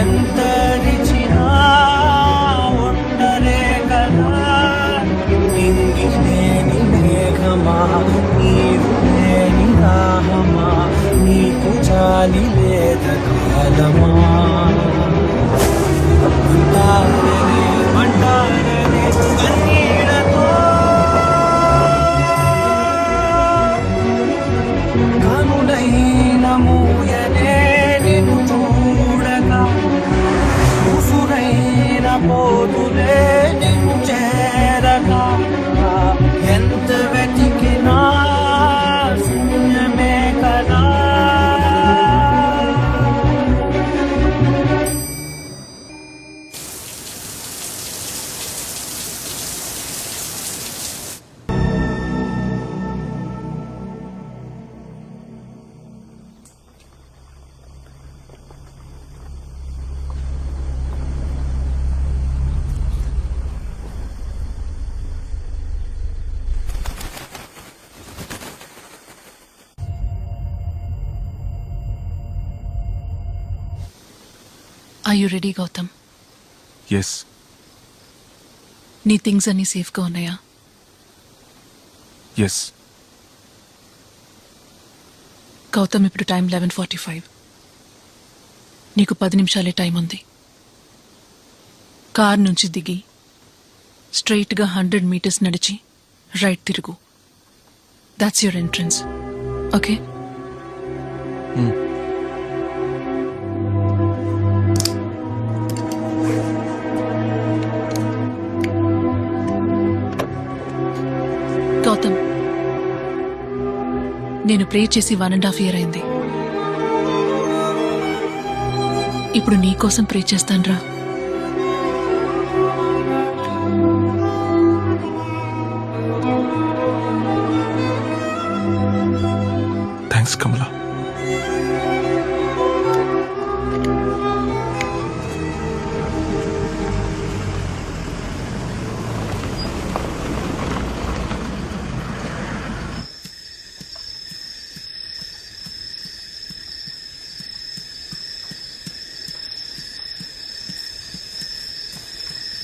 Speaker 17: ఎంత రిచినా ఒంటరే కదా. నింగి లేని మేఘమా, నీరు లేని దాహమా, నీకు జాలి లేద కాలమా. అంటారనే అంటారనే కన్నీళ్లతో కనుడైన మూయనే నిన్ను చూడగా, ఉసురైన పోదులే నిన్ను చేరగా. ఎంత వెతికినా శూన్యమే కదా.
Speaker 18: Are you ready Gautam?
Speaker 2: Yes.
Speaker 18: నీ థింగ్స్ అన్ని సేఫ్గా ఉన్నాయా?
Speaker 2: ఎస్.
Speaker 18: గౌతమ్, ఇప్పుడు టైం 11:45. నీకు 10 నిమిషాలే టైం ఉంది. కార్ నుంచి దిగి స్ట్రైట్గా 100 మీటర్స్ నడిచి రైట్ తిరుగు. That's your entrance. Okay? Gautam, నేను ప్రే చేసి 1.5 years అయింది. ఇప్పుడు నీ కోసం ప్రే చేస్తానురా.
Speaker 2: థ్యాంక్స్ కమలా.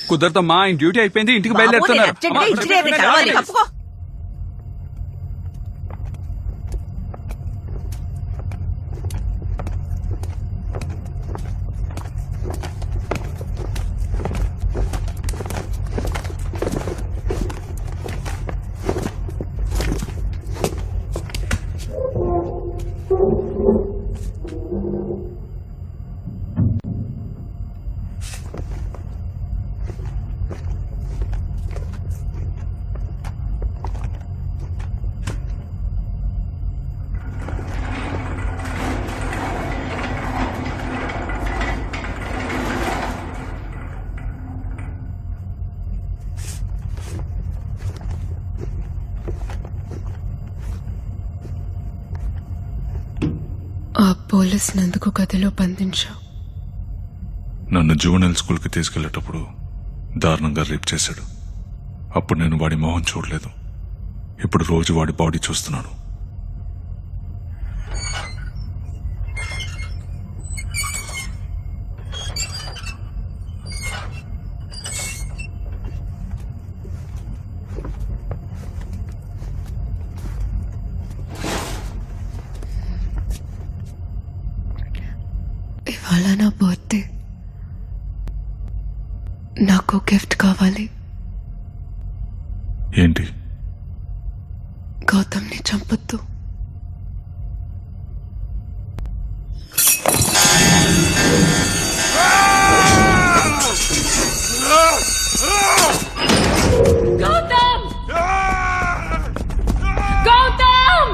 Speaker 14: కుదరదమ్మా, ఆయన డ్యూటీ అయిపోయింది, ఇంటికి బయలుదేరుతున్నారు.
Speaker 7: ఆ పోలీస్ నందుకు గదిలో బంధించావు.
Speaker 2: నన్ను జూవెనైల్ స్కూల్కి తీసుకెళ్లేటప్పుడు దారుణంగా రేప్ చేశాడు. అప్పుడు నేను వాడి మొహం చూడలేదు. ఇప్పుడు రోజు వాడి బాడీ చూస్తున్నాను.
Speaker 7: ఇవాళ నా బర్త్డే. నాకు గిఫ్ట్ కావాలి.
Speaker 2: ఏంటి?
Speaker 7: గౌతమ్ని చంపొద్దు.
Speaker 10: గౌతమ్! గౌతమ్!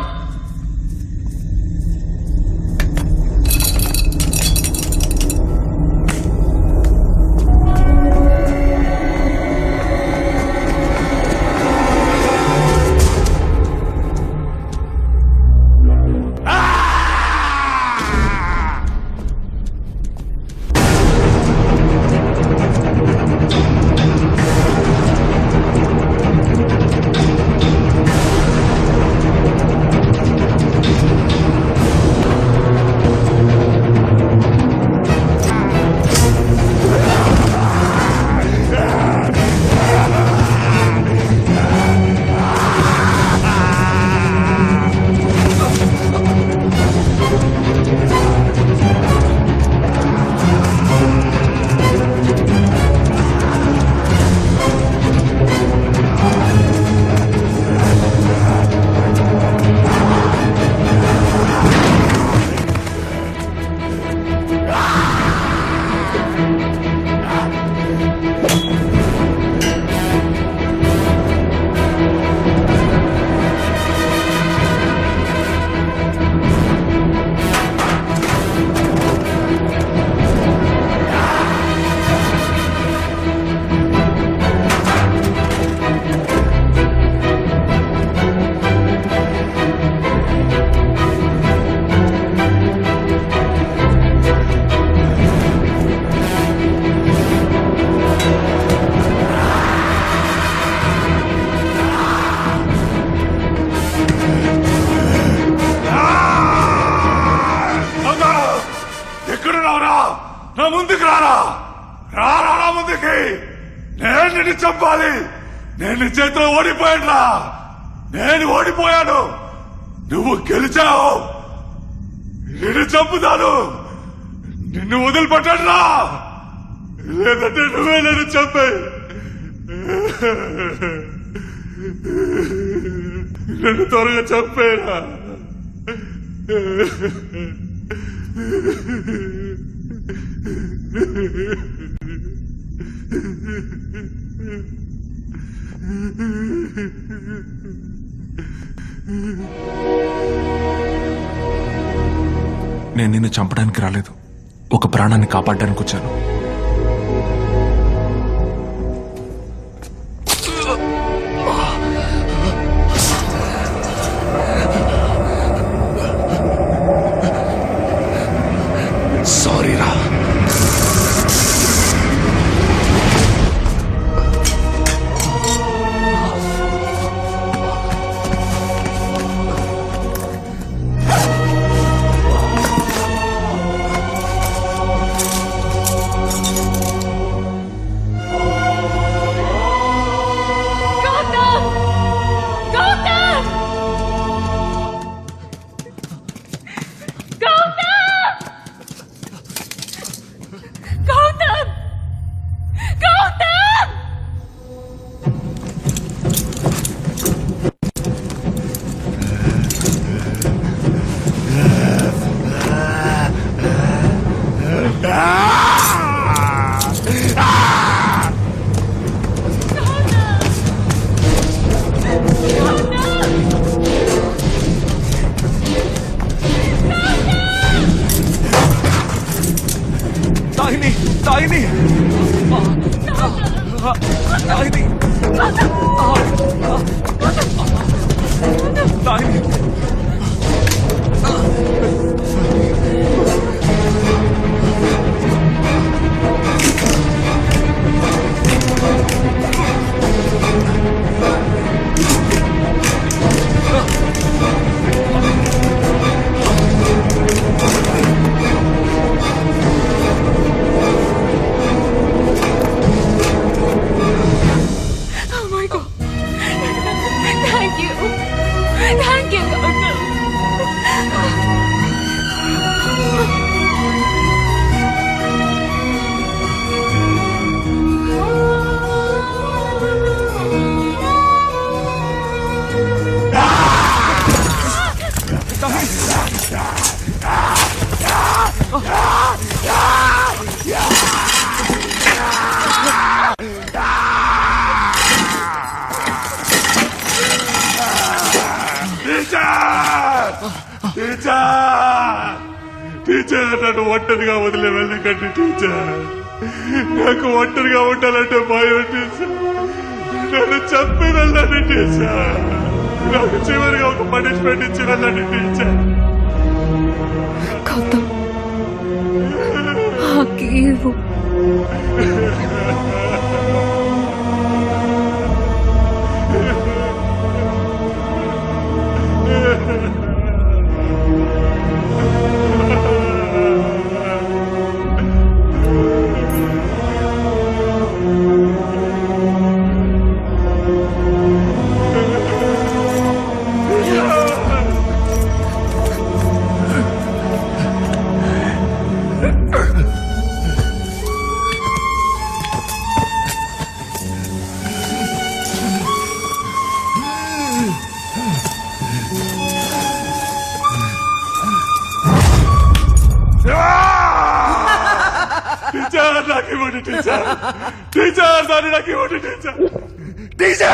Speaker 21: నా ముందుకు రారా, రారా నా ముందుకి. నేను నిన్ను చంపాలి. నేను నీ చేతిలో ఓడిపోయాను. నేను ఓడిపోయాను, నువ్వు గెలిచావు. నిన్ను చంపుతాను, నిన్ను వదిలిపెట్టాను రా, లేదంటే నువ్వే నన్ను చంపే. నన్ను త్వరగా చంపేరా.
Speaker 2: నేను నిన్ను చంపడానికి రాలేదు, ఒక ప్రాణాన్ని కాపాడడానికి వచ్చాను. సారీ రా. తాయిని తాయిని తాయిని తాయిని
Speaker 7: Oh my God. Thank you. Thank you, Gautam.
Speaker 21: Teacher, నన్ను ఒంటరిగా వదిలే వెళ్ళకండి టీచర్. నాకు ఒంటరిగా ఉండాలంటే భయం టీచర్. నన్ను చంపి వెళ్ళండి టీచర్. నాకు చివరిగా ఒక పనిష్మెంట్ ఇచ్చి వెళ్ళండి టీచర్.
Speaker 7: గౌతమ్, ఆ కీవు
Speaker 21: టీచర్, నాకు ఇవ్వండి టీచర్. టీచర్, దాన్ని నాకు ఇవ్వండి టీచర్. టీచర్,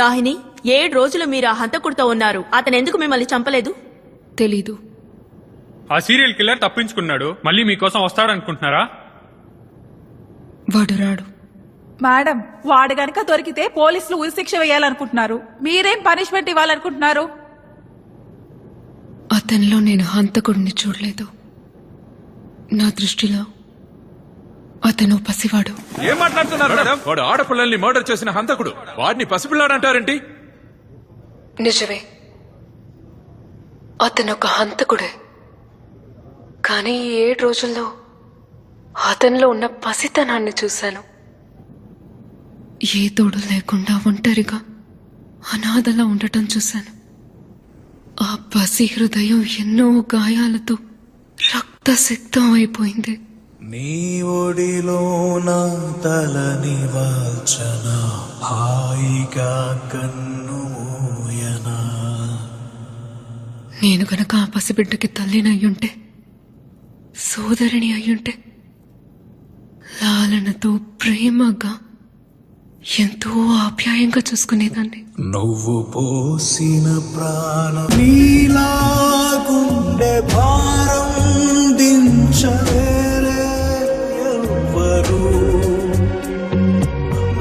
Speaker 9: దాహిని 7 రోజులు మీరు ఆ హంతకుడితో ఉన్నారు. అతను ఎందుకు మిమ్మల్ని చంపలేదు?
Speaker 7: తెలీదు.
Speaker 22: ఆ సీరియల్ కిల్లర్ తప్పించుకున్నాడు. మళ్ళీ మీకోసం వస్తాడనుకుంటున్నారా?
Speaker 7: వాడు రాడు.
Speaker 5: మేడం, వాడు గనక దొరికితే పోలీసులు ఉరిశిక్ష వేయాలనుకుంటున్నారు. మీరేం పనిష్మెంట్ ఇవ్వాలనుకుంటున్నారు?
Speaker 7: అతనిలో నేను హంతకుడిని చూడలేదు. నా దృష్టిలో అతను పసివాడు.
Speaker 3: ఏం మాట్లాడుతున్నారు మేడం? వాడు ఆడపిల్లల్ని మర్డర్ చేసిన హంతకుడు. వాడిని పసిపిల్లాడంటారేంటి?
Speaker 7: నిజమే, అతను ఒక హంతకుడే. కానీ ఈ 7 రోజుల్లో అతనిలో ఉన్న పసితనాన్ని చూశాను. ఏ తోడు లేకుండా ఒంటరిగా అనాథలా ఉండటం చూశాను. ఆ పసి హృదయం ఎన్నో గాయాలతో రక్తసిక్తం అయిపోయింది.
Speaker 17: నీ ఒడిలోన తలని వాల్చన హాయిగా కన్ను మూయనా.
Speaker 7: నేను గనక ఆ పసిబిడ్డకి తల్లిని అయ్యుంటే, సోదరిని అయ్యుంటే, లాలనతో ప్రేమగా ఎంతో ఆప్యాయంగా చూసుకునేదాన్ని.
Speaker 17: నువ్వు పోసిన ప్రాణం నీలా గుండె భారం దించలే.